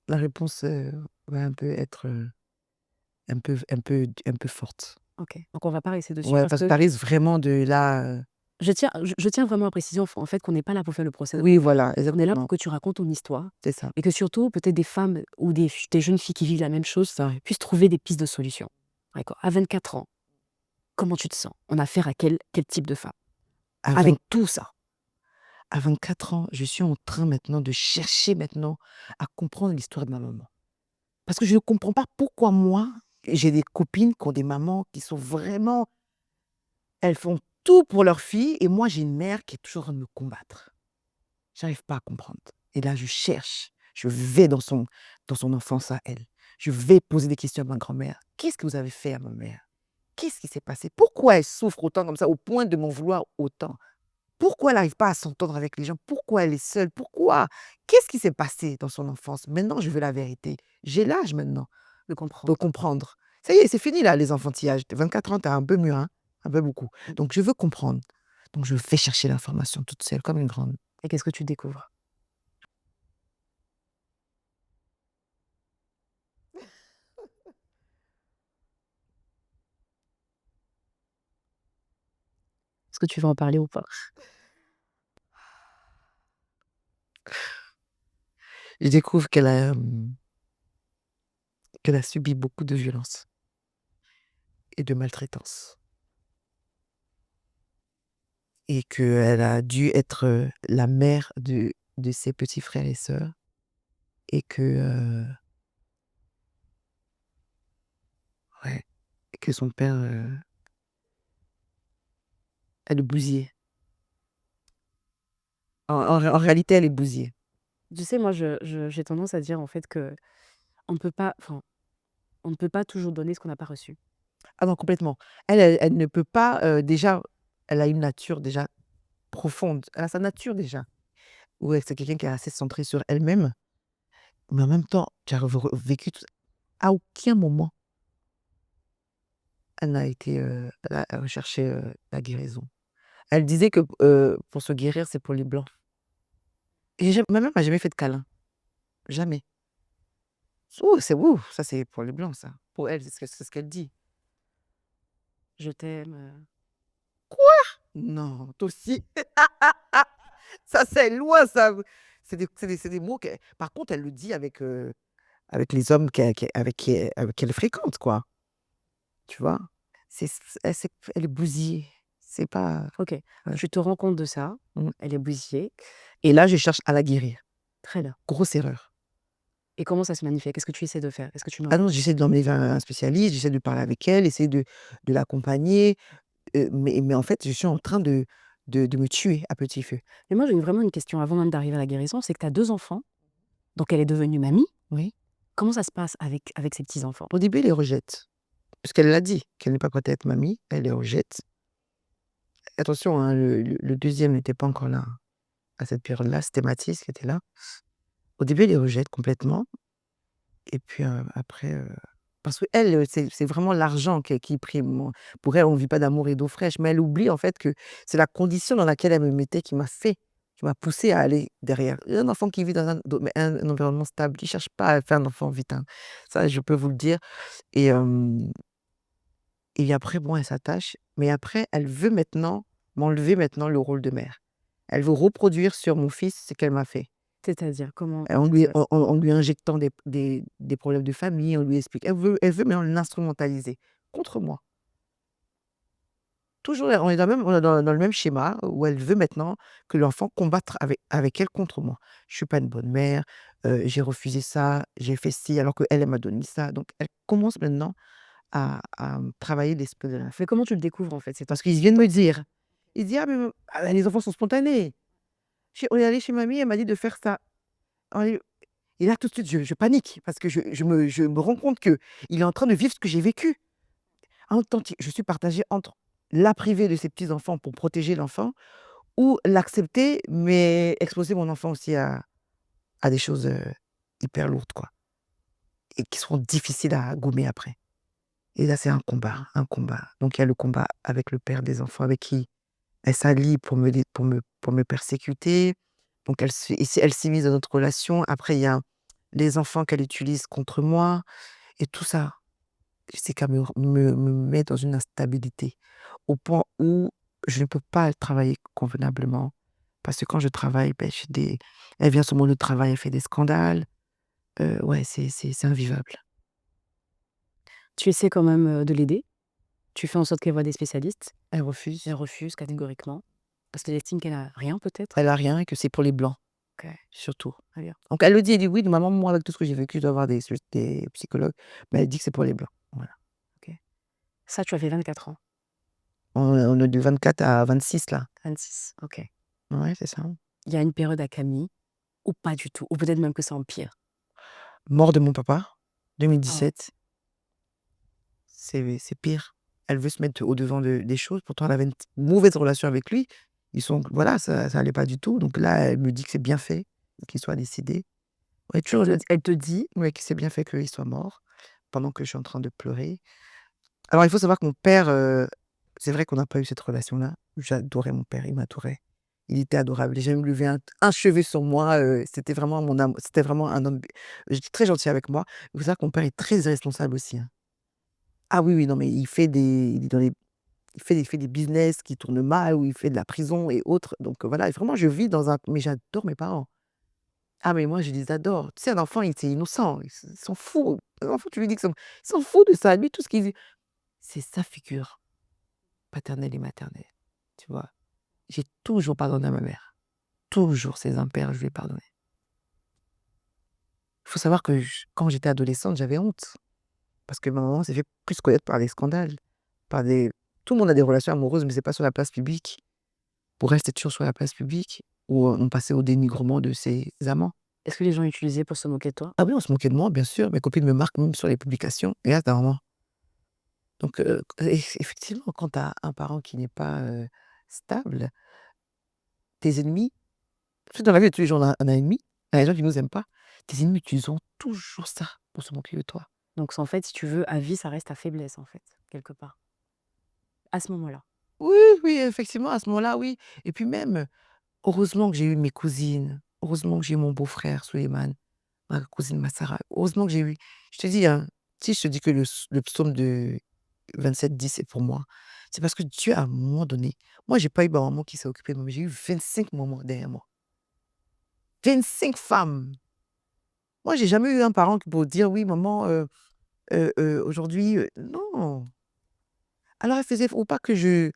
La réponse, va un peu être, un peu forte. OK, donc on va pas rester dessus Ouais, parce parce que que ça risque vraiment de là, je tiens vraiment à préciser en fait qu'on n'est pas là pour faire le procès. oui, voilà, On est là pour exactement, que tu racontes ton histoire c'est ça. et que surtout peut-être des femmes ou des jeunes filles qui vivent la même chose, ça puissent trouver des pistes de solutions. D'accord. À 24 ans, comment tu te sens? On a affaire à quel type de femme? À Avec 20 tout ça. à 24 ans, je suis en train maintenant de chercher maintenant à comprendre l'histoire de ma maman. Parce que je ne comprends pas pourquoi moi, j'ai des copines qui ont des mamans qui sont vraiment elles font tout pour leur fille et moi j'ai une mère qui est toujours en train de me combattre. J'arrive pas à comprendre et là je cherche, je vais dans son enfance à elle. Je vais poser des questions à ma grand-mère. «Qu'est-ce que vous avez fait à ma mère? Qu'est-ce qui s'est passé? Pourquoi elle souffre autant comme ça au point de m'en vouloir autant? Pourquoi elle n'arrive pas à s'entendre avec les gens? Pourquoi elle est seule? Pourquoi? Qu'est-ce qui s'est passé dans son enfance? Maintenant, je veux la vérité. J'ai l'âge maintenant De de comprendre. comprendre. Ça y est, c'est fini là, les enfantillages. 24 ans, tu un peu mûr, hein, un peu beaucoup. Donc je veux comprendre. Donc je vais chercher l'information toute seule comme une grande. Et qu'est-ce que tu découvres? Est-ce que tu veux en parler ou pas? Je découvre qu'elle a subi beaucoup de violences et de maltraitance et qu'elle a dû être, la mère de ses petits frères et sœurs et ouais, que son père, elle le bousillait. En réalité, elle est bousillée. Tu sais, moi, j'ai tendance à dire, en fait, que on ne peut pas enfin, on ne peut pas toujours donner ce qu'on n'a pas reçu. Ah non, complètement. Elle ne peut pas, déjà, elle a une nature déjà profonde. Elle a sa nature déjà, où c'est quelqu'un qui est assez centré sur elle-même, mais en même temps, qui a vécu tout ça. À aucun moment, elle n'a été, elle a recherché, la guérison. Elle disait que, pour se guérir, c'est pour les blancs et ma mère m'a jamais fait de câlin, jamais. Ouh, ça c'est pour les blancs ça. Pour elle, c'est ce qu'elle dit. Je t'aime, Non, toi aussi. Ça, c'est loin ça. C'est des mots que par contre, elle le dit avec les hommes qu'elle fréquente, quoi, tu vois? Elle est bousillée. C'est pas OK. ouais. Tu te rends compte de ça, Mmh elle est bousillée. et là, je cherche à la guérir. Très bien. Grosse erreur. Et comment ça se manifeste? Qu'est-ce que tu essaies de faire? Est-ce que tu me Ah non, j'essaie de l'emmener vers un spécialiste, j'essaie de parler avec elle, essayer de l'accompagner, mais en fait, je suis en train de me tuer à petit feu. mais moi, j'ai vraiment une question avant même d'arriver à la guérison, c'est que tu as 2 enfants, donc elle est devenue mamie. Oui. Comment ça se passe avec ses petits-enfants? Au début, elle les rejette, parce qu'elle l'a dit, qu'elle n'est pas prête à être mamie, elle les rejette. Attention, hein, le 2e n'était pas encore là, à cette période-là, c'était Mathis qui était là. Au début, elle les rejette complètement et puis, après, parce qu'elle, c'est vraiment l'argent qui prime. Pour elle, on ne vit pas d'amour et d'eau fraîche, mais elle oublie en fait que c'est la condition dans laquelle elle me mettait qui m'a poussée à aller derrière. Un enfant qui vit dans un environnement stable, qui cherche pas à faire un enfant vite, hein. Ça, je peux vous le dire et après bon, elle s'attache, mais après elle veut maintenant m'enlever maintenant le rôle de mère. Elle veut reproduire sur mon fils ce qu'elle m'a fait. C'est-à-dire comment En lui c'est en lui injectant des problèmes de famille, on lui explique. Elle veut maintenant l'instrumentaliser contre moi. Toujours on est dans le même schéma où elle veut maintenant que l'enfant combattre avec elle contre moi. Je suis pas une bonne mère, j'ai refusé ça, j'ai fait ci alors qu'elle, elle m'a donné ça. Donc elle commence maintenant à travailler l'esprit de mais l'enfant. comment tu le découvres, en fait? C'est toi Parce qu'ils viennent me dire, ils disent: «Ah mais les enfants sont spontanés. On est allé chez mamie, elle m'a dit de faire ça». On est et là tout de suite je panique parce que je me rends compte qu'il est en train de vivre ce que j'ai vécu. En même temps, je suis partagée entre la priver de ses petits enfants pour protéger l'enfant ou l'accepter, mais exposer mon enfant aussi à des choses, hyper lourdes quoi et qui seront difficiles à gommer après. Et là, c'est un combat, un combat. Donc il y a le combat avec le père des enfants avec qui elle s'allie pour me persécuter. Donc elle s'immisce dans notre relation. Après, il y a les enfants qu'elle utilise contre moi et tout ça, c'est qu'elle me met dans une instabilité au point où je ne peux pas travailler convenablement. Parce que quand je travaille, beh, elle vient sur mon lieu de travail, elle fait des scandales. Ouais, c'est invivable. Tu essaies quand même, de l'aider? Tu fais en sorte qu'elle voie des spécialistes? Elle refuse. Elle refuse catégoriquement? Parce qu'elle estime qu'elle a rien peut-être? Elle a rien et que c'est pour les blancs, OK, surtout. très bien. Donc elle le dit, elle dit: «Oui, maman, moi, avec tout ce que j'ai vécu, je dois avoir des psychologues». Mais elle dit que c'est pour les blancs. Voilà. OK. Ça, tu avais 24 ans? On est de 24 à 26 là. 26, OK. Ouais, c'est ça. Il y a une période accalmie ou pas du tout? Ou peut-être même que ça empire? Mort de mon papa, Oh, 2017, c'est pire. Elle veut se mettre au devant des choses, pourtant elle avait une mauvaise relation avec lui. Voilà, ça allait pas du tout. Donc là, elle me dit que c'est bien fait qu'il soit décédé. Ouais, toujours, Elle te dit, ouais, que c'est bien fait qu'il soit mort pendant que je suis en train de pleurer. Alors, il faut savoir que mon père, c'est vrai qu'on n'a pas eu cette relation-là. J'adorais mon père, il m'adorait. Il était adorable. Il a jamais levé un cheveu sur moi. C'était vraiment mon âme. C'était vraiment un homme. J'étais très gentil avec moi. Il faut savoir que mon père est très irresponsable aussi, hein. Ah oui, oui, non, mais il fait des business qui tournent mal, ou il fait de la prison et autres. Donc voilà, et vraiment, je vis dans un. Mais j'adore mes parents. Ah, mais moi, je les adore. Tu sais, un enfant, c'est innocent. Il s'en fout. Un enfant, tu lui dis que il s'en fout de ça. Lui, tout ce qu'il. C'est sa figure paternelle et maternelle. Tu vois? J'ai toujours pardonné à ma mère. Toujours ses impairs, je lui ai pardonné. Il faut savoir que quand j'étais adolescente, j'avais honte. Parce que ma maman s'est fait plus connaître par des scandales. Par des... Tout le monde a des relations amoureuses, mais c'est pas sur la place publique. Pour elle, c'était toujours sur la place publique, où on passait au dénigrement de ses amants. est-ce que les gens utilisaient pour se moquer de toi? Ah oui, on se moquait de moi, bien sûr. Mes copines me marquent même sur les publications. Et là, c'est un moment. Donc, effectivement, quand tu as un parent qui n'est pas stable, tes ennemis, parce que dans la vie de tous les jours, on a un ennemi, il y a des gens qui nous aiment pas. Tes ennemis, ils ont toujours ça pour se moquer de toi. Donc en fait, si tu veux, à vie, ça reste ta faiblesse, en fait, quelque part. À ce moment-là. Oui, oui, effectivement, à ce moment-là, oui. Et puis même, heureusement que j'ai eu mes cousines. Heureusement que j'ai eu mon beau-frère, Souleymane, ma cousine Massara. Heureusement que j'ai eu. Je te dis, hein, si je te dis que le psaume de 27:10 est pour moi, c'est parce que Dieu, à un moment donné, moi, j'ai pas eu ma maman qui s'est occupée de moi, mais j'ai eu 25 mamans derrière moi. 25 femmes. Moi, j'ai jamais eu un parent qui pour dire: «Oui, maman, aujourd'hui, non. Alors elle faisait, faut que je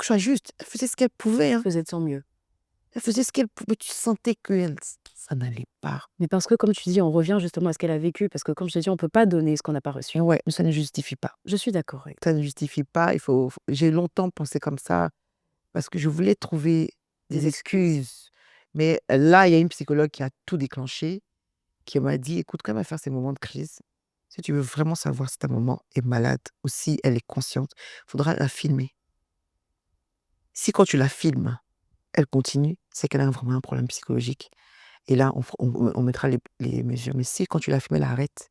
sois juste, elle faisait ce qu'elle pouvait, hein. Faisait de son mieux. Elle faisait ce qu'elle pouvait, tu sentais que ça n'allait pas. Mais parce que, comme tu dis, on revient justement à ce qu'elle a vécu. Parce que, comme je te dis, on ne peut pas donner ce qu'on n'a pas reçu. Ouais, mais ça ne justifie pas. Je suis d'accord avec toi. Ça ne justifie pas, j'ai longtemps pensé comme ça, parce que je voulais trouver des Des excuses. excuses. Mais là, il y a une psychologue qui a tout déclenché, qui m'a dit: «Écoute, quand elle va faire ces moments de crise, si tu veux vraiment savoir si ta maman est malade ou si elle est consciente, il faudra la filmer. Si quand tu la filmes, elle continue, c'est qu'elle a vraiment un problème psychologique, et là, on mettra les mesures. Mais si quand tu la filmes, elle arrête,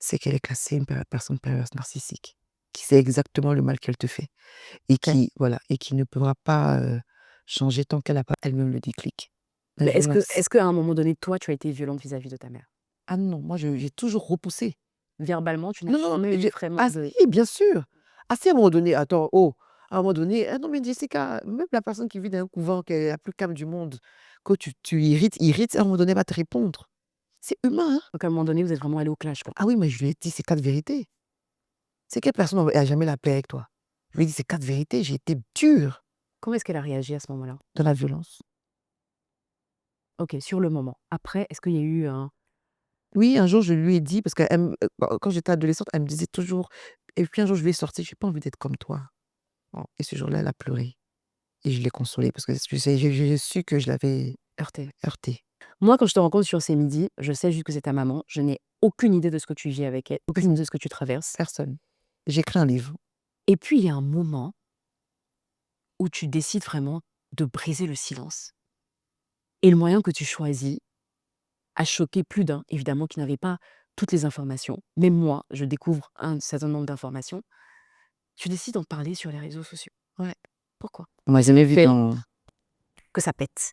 c'est qu'elle est classée une personne perverse narcissique, qui sait exactement le mal qu'elle te fait et Ok. qui ne pourra pas, changer tant qu'elle a pas elle-même le déclic». La Mais violence. est-ce qu'à un moment donné, toi, tu as été violente vis-à-vis de ta mère? Ah non, moi j'ai toujours repoussé. Verbalement, tu n'as Non, non, non, jamais eu vraiment ah de... si, bien sûr. Ah si, à un moment donné, attends, oh, à un moment donné, ah non mais Jessica, même la personne qui vit dans un couvent, qui est la plus calme du monde, quand tu irrites, à un moment donné, elle va te répondre. C'est humain, hein. Donc, à un moment donné, vous êtes vraiment allé au clash, quoi. Ah oui, mais je lui ai dit ces 4 vérités. C'est quelle personne a jamais la paix avec toi? Je lui ai dit ces 4 vérités, j'ai été dure Comment est-ce qu'elle a réagi à ce moment-là? dans la violence. Ok, sur le moment. Après, est-ce qu'il y a eu un... Oui, un jour, je lui ai dit, parce que quand j'étais adolescente, elle me disait toujours, et puis un jour, je lui ai sorti: «J'ai pas envie d'être comme toi». Bon, et ce jour-là, elle a pleuré et je l'ai consolée parce que tu sais, j'ai su que je l'avais heurté? heurtée. Moi, quand je te rencontre sur ces midis, je sais juste que c'est ta maman. Je n'ai aucune idée de ce que tu vis avec elle, aucune idée de ce que tu traverses. Personne. J'ai écrit un livre. Et puis, il y a un moment où tu décides vraiment de briser le silence. Et le moyen que tu choisis a choqué plus d'un, évidemment, qui n'avait pas toutes les informations. Même moi, je découvre un certain nombre d'informations. Tu décides d'en parler sur les réseaux sociaux. Ouais. Pourquoi? On m'a jamais vu Fais dans que ça pète.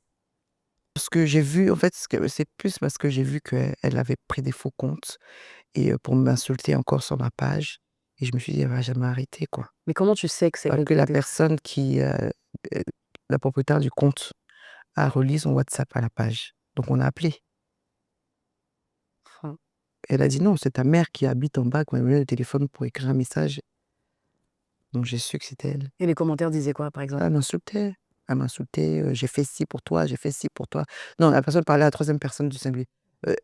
ce que j'ai vu, en fait, c'est plus parce que j'ai vu qu'elle avait pris des faux comptes et pour m'insulter encore sur ma page, et je me suis dit: «Elle va jamais arrêter, quoi». Mais comment tu sais que c'est Parce que la personne la propriétaire du compte a relié son WhatsApp à la page. Donc on a appelé. Enfin, Elle a dit: «Non, c'est ta mère qui habite en bas qui m'a donné le téléphone pour écrire un message». Donc j'ai su que c'était elle. et les commentaires disaient quoi, par exemple? Elle m'insultait. Elle m'insultait, «J'ai fait ci pour toi, j'ai fait ci pour toi». Non, la personne parlait à la 3e personne du singulier.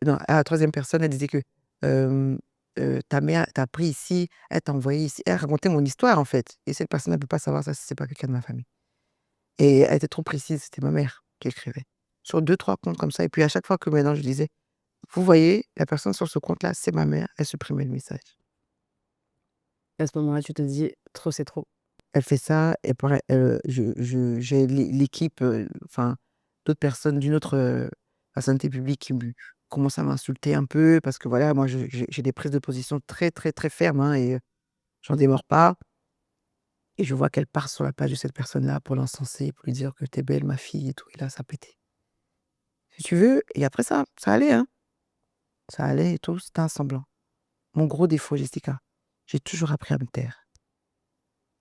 Non, à la 3e personne, elle disait que, hem, «Ta mère t'a pris ici, elle t'a envoyé ici». Elle racontait mon histoire, en fait, et cette personne, elle peut pas savoir ça si c'est pas quelqu'un de ma famille, et elle était trop précise, c'était ma mère qui écrivait. Sur 2-3 comptes comme ça, et puis à chaque fois que maintenant je disais: «Vous voyez, la personne sur ce compte-là, c'est ma mère», elle supprimait le message. À ce moment-là, tu te dis: «Trop, c'est trop». elle fait ça, et pareil, j'ai l'équipe, enfin, d'autres personnes d'une autre la santé publique qui commencent à m'insulter un peu parce que voilà, moi, j'ai des prises de position très, très, très fermes, hein, et j'en démords pas. Et je vois qu'elle part sur la page de cette personne-là pour l'encenser, pour lui dire que t'es belle, ma fille, et tout. Et là, ça pétait. Si tu veux, et après ça allait, hein. Ça allait et tout, c'était un semblant. Mon gros défaut, Jessica, j'ai toujours appris à me taire.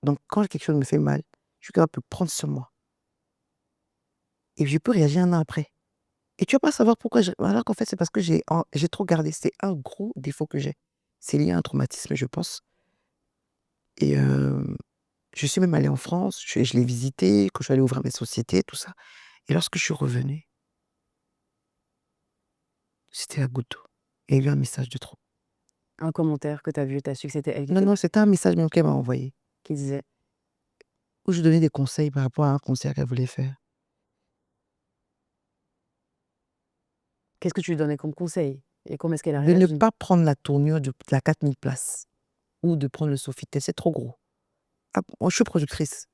Donc, quand quelque chose me fait mal, je suis capable de prendre sur moi. Et je peux réagir un an après. Et tu vas pas savoir pourquoi alors qu'en fait, c'est parce que j'ai trop gardé. C'est un gros défaut que j'ai. C'est lié à un traumatisme, je pense. Et je suis même allée en France, je l'ai visité, quand je suis allée ouvrir mes sociétés, tout ça. Et lorsque je suis revenue, c'était la goutte d'eau. Il y a eu un message de trop. Un commentaire que tu as vu, tu as su que c'était elle Non, non, c'était un message même qu'elle m'a envoyé, qui disait. où je donnais des conseils par rapport à un concert qu'elle voulait faire. Qu'est-ce que tu lui donnais comme conseil? Et comment est-ce qu'elle a De ne réagi? pas prendre la tournure de la 4000 places ou de prendre le Sofitel, c'est trop gros. Ah, moi, je suis productrice,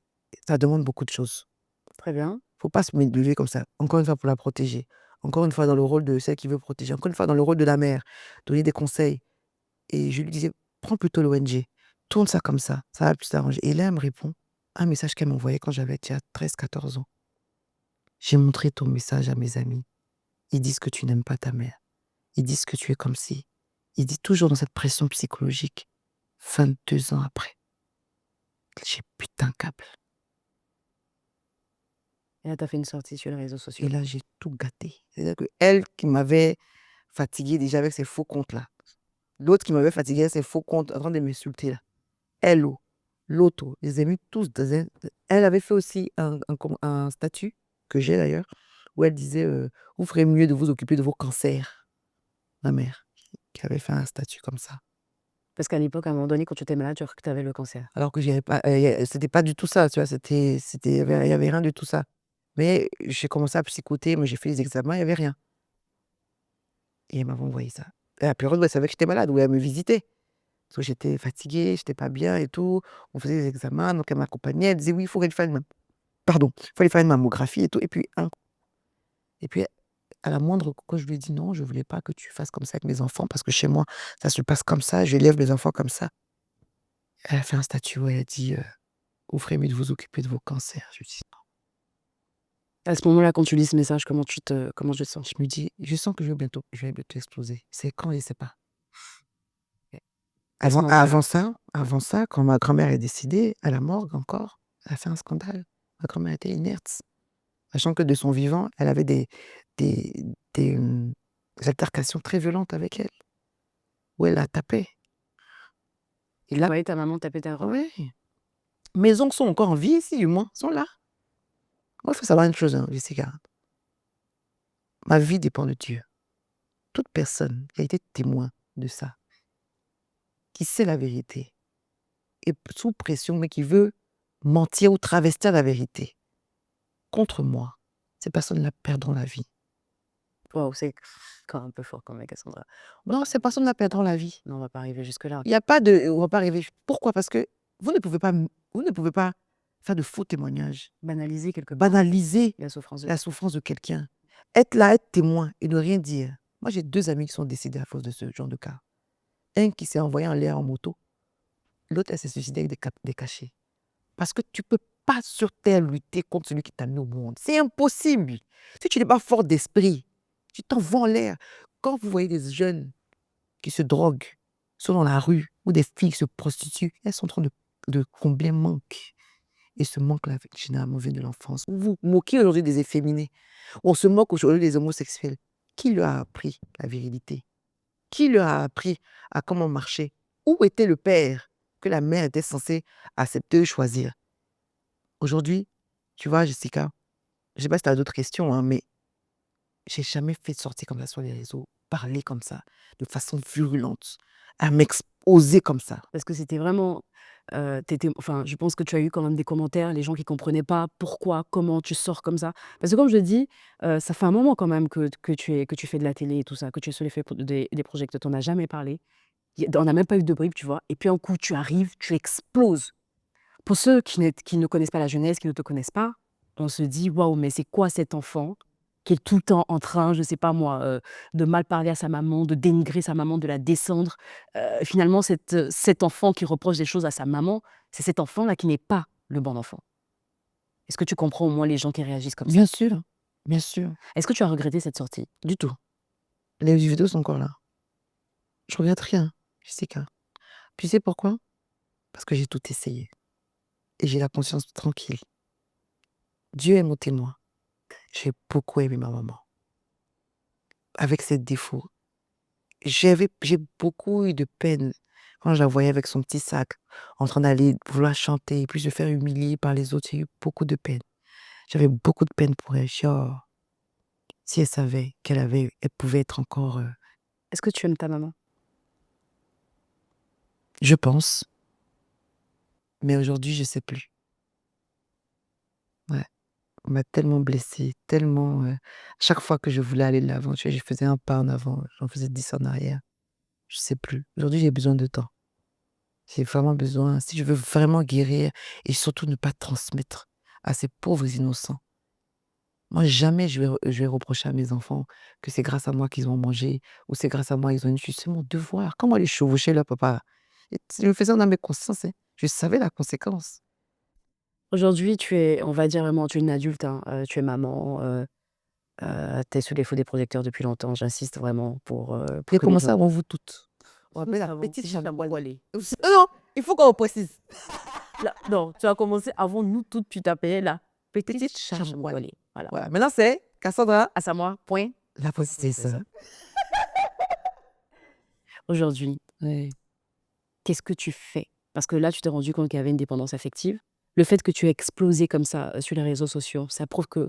ça demande beaucoup de choses. Très bien. Faut pas se lever comme ça, encore une fois pour la protéger, encore une fois dans le rôle de celle qui veut protéger, encore une fois dans le rôle de la mère, donner des conseils. Et je lui disais: «Prends plutôt l'ONG, tourne ça comme ça va plus t'arranger». Et là, elle me répond un message qu'elle m'envoyait quand j'avais, tu 13-14 ans. «J'ai montré ton message à mes amis. Ils disent que tu n'aimes pas ta mère. Ils disent que tu es comme si». Ils disent toujours dans cette pression psychologique. 22 ans après, j'ai pété un câble. Et là, tu as fait une sortie sur les réseaux Et sociaux. là, j'ai tout gâté. C'est-à-dire qu'elle qui m'avait fatiguée déjà avec ses faux comptes là, l'autre qui m'avait fatiguée avec ses faux comptes en train de m'insulter là, elle, l'autre, je les ai mis tous dans un. Elle avait fait aussi un statut, que j'ai d'ailleurs, où elle disait vous ferez mieux de vous occuper de vos cancers. Ma mère, qui avait fait un statut comme ça. Parce qu'à l'époque, à un moment donné, quand tu étais malade, tu as cru que tu avais le cancer. Alors que j'y pas, c'était pas du tout ça, tu vois, il y avait rien de tout ça. Mais j'ai commencé à psychoter, mais j'ai fait les examens, il y avait rien. Et elle m'avait envoyé ça. Et à la période où elle savait que j'étais malade, où elle me visitait. Parce que j'étais fatiguée, j'étais pas bien et tout. On faisait des examens, donc elle m'accompagnait, elle disait: «Oui, il faudrait faire une pardon, il fallait faire une mammographie et tout», et puis à la moindre quand je lui ai dit: «Non, je voulais pas que tu fasses comme ça avec mes enfants parce que chez moi, ça se passe comme ça, j'élève mes enfants comme ça». Elle a fait un statut où elle a dit «Vous ferez mieux de vous occuper de vos cancers». Je lui dis: À ce moment-là, quand tu lis ce message, comment tu te sens? je me dis: «Je sens que je vais bientôt exploser». C'est quand? Je sais pas. À ce moment-là. Avant ça, quand ma grand-mère est décédée, à la morgue encore, elle a fait un scandale. Ma grand-mère était inerte. Sachant que de son vivant, elle avait des des, mmh, altercations très violentes avec elle, où elle la tapait. Et là Ouais, ta maman t'a pété un rein. ouais, mes oncles sont encore en vie ici, du moins, sont là. Moi, il faut savoir une chose, hein, Jessica, ma vie dépend de Dieu. Toute personne qui a été témoin de ça, qui sait la vérité, est sous pression, mais qui veut mentir ou travestir la vérité contre moi, ces personnes-là perdront la vie. Waouh, c'est quand même un peu fort quand même, Cassandra. On va Non, pas ces arriver personnes-là perdront la vie. non, on va pas arriver jusque-là. Il y a pas de on va pas arriver pourquoi? Parce que vous ne pouvez pas faire de faux témoignages, Banaliser quelque part banaliser la souffrance de la souffrance de quelqu'un. Être là, être témoin et ne rien dire. Moi, j'ai 2 amis qui sont décédés à cause de ce genre de cas. Un qui s'est envoyé en l'air en moto, l'autre, elle s'est suicidée avec des cachets. Parce que tu peux pas sur terre lutter contre celui qui t'a mis au monde. C'est impossible. Si tu n'es pas fort d'esprit, tu t'envoies en l'air. Quand vous voyez des jeunes qui se droguent, sont dans la rue, ou des filles qui se prostituent, elles sont en train de combler un manque. Et ce manque-là, généralement, vient de l'enfance. Vous vous moquez aujourd'hui des efféminés. On se moque aujourd'hui des homosexuels. Qui leur a appris la virilité? Qui leur a appris à comment marcher? Où était le père que la mère était censée accepter, choisir? Aujourd'hui, tu vois, Jessica, je sais pas si tu as d'autres questions, hein, mais j'ai jamais fait de sortie comme ça sur les réseaux, parler comme ça, de façon virulente, à m'exposer comme ça. parce que c'était vraiment, enfin, je pense que tu as eu quand même des commentaires, les gens qui comprenaient pas pourquoi, comment tu sors comme ça. Parce que comme je dis, ça fait un moment quand même que tu fais de la télé et tout ça, que tu es sur les faits des projecteurs, tu en as jamais parlé. On n'a même pas eu de brief, tu vois? Et puis un coup, tu arrives, tu exploses. Pour ceux qui ne connaissent pas la jeunesse, qui ne te connaissent pas, on se dit: «Waouh, mais c'est quoi cet enfant qui est tout le temps en train, je sais pas moi, de mal parler à sa maman, de dénigrer sa maman, de la descendre?» Finalement, cet enfant qui reproche des choses à sa maman, c'est cet enfant-là qui n'est pas le bon enfant. Est-ce que tu comprends au moins les gens qui réagissent comme ça? Bien sûr, bien sûr. Est-ce que tu as regretté cette sortie? Du tout. Les vidéos sont encore là. Je regrette rien, Jessica. Tu sais pourquoi? Parce que j'ai tout essayé et j'ai la conscience tranquille. Dieu est mon témoin. J'ai beaucoup aimé ma maman, avec ses défauts. J'ai beaucoup eu de peine quand je la voyais avec son petit sac, en train d'aller vouloir chanter et puis se faire humilier par les autres. J'ai eu beaucoup de peine. J'avais beaucoup de peine pour elle. Je dis: «Oh, si elle savait elle pouvait être encore, Est-ce que tu aimes ta maman? je pense, mais aujourd'hui, je sais plus. Ouais, on m'a tellement blessée, tellement, chaque fois que je voulais aller de l'avant, tu sais, je faisais un pas en avant, j'en faisais 10 en arrière. Je sais plus. Aujourd'hui, j'ai besoin de temps. J'ai vraiment besoin, si je veux vraiment guérir et surtout ne pas transmettre à ces pauvres innocents. Moi, jamais je vais reprocher à mes enfants que c'est grâce à moi qu'ils ont mangé ou c'est grâce à moi qu'ils ont une chute. C'est mon devoir. Comment aller chevaucher leur papa? Et je le faisais en âme et conscience, hein. Je savais la conséquence. Aujourd'hui, tu es, on va dire vraiment, tu es une adulte, hein, tu es maman, tu es sous les feux des projecteurs depuis longtemps. J'insiste vraiment pour J'ai que les commencé gens avant vous toutes. On m'appelle la avant, petite c'est chambre Chamboile. voilée. Non, non, il faut qu'on précise. Là, non, tu as commencé avant nous toutes, tu t'appelais la petite Petite chambre voilée. Chamboile. Voilà. Voilà, maintenant c'est Cassandra, À moi, point. la C'est ça. possesseuse. Aujourd'hui, Ouais. qu'est-ce que tu fais? Parce que là, tu t'es rendu compte qu'il y avait une dépendance affective. Le fait que tu aies explosé comme ça, sur les réseaux sociaux, ça prouve que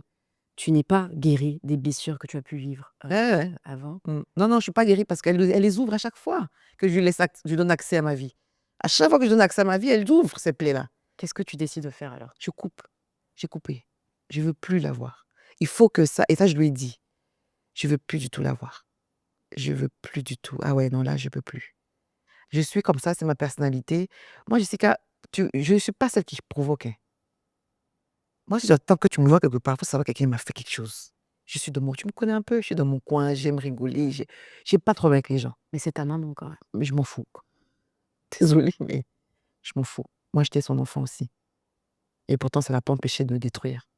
tu n'es pas guérie des blessures que tu as pu vivre, Ouais, ouais. avant. Non, non, je suis pas guérie parce elle les ouvre à chaque fois que je lui donne accès à ma vie. À chaque fois que je donne accès à ma vie, elle ouvre ces plaies-là. Qu'est-ce que tu décides de faire alors? Je coupe. J'ai coupé. Je veux plus la voir. Il faut que ça et ça je lui ai dit, je veux plus du tout la voir. Je veux plus du tout. Ah ouais, non là, je peux plus. Je suis comme ça, c'est ma personnalité. Moi, Jessica, je ne suis pas celle qui provoque, hein. Moi, si j'attends que tu me vois quelque part, il faut savoir que quelqu'un m'a fait quelque chose. Je suis tu me connais un peu, je suis dans mon coin, j'aime rigoler, j'ai pas de problème avec les gens, Mais c'est ta maman quand même. mais je m'en fous. Désolée, mais je m'en fous. Moi, j'étais son enfant aussi et pourtant ça l'a pas empêché de me détruire.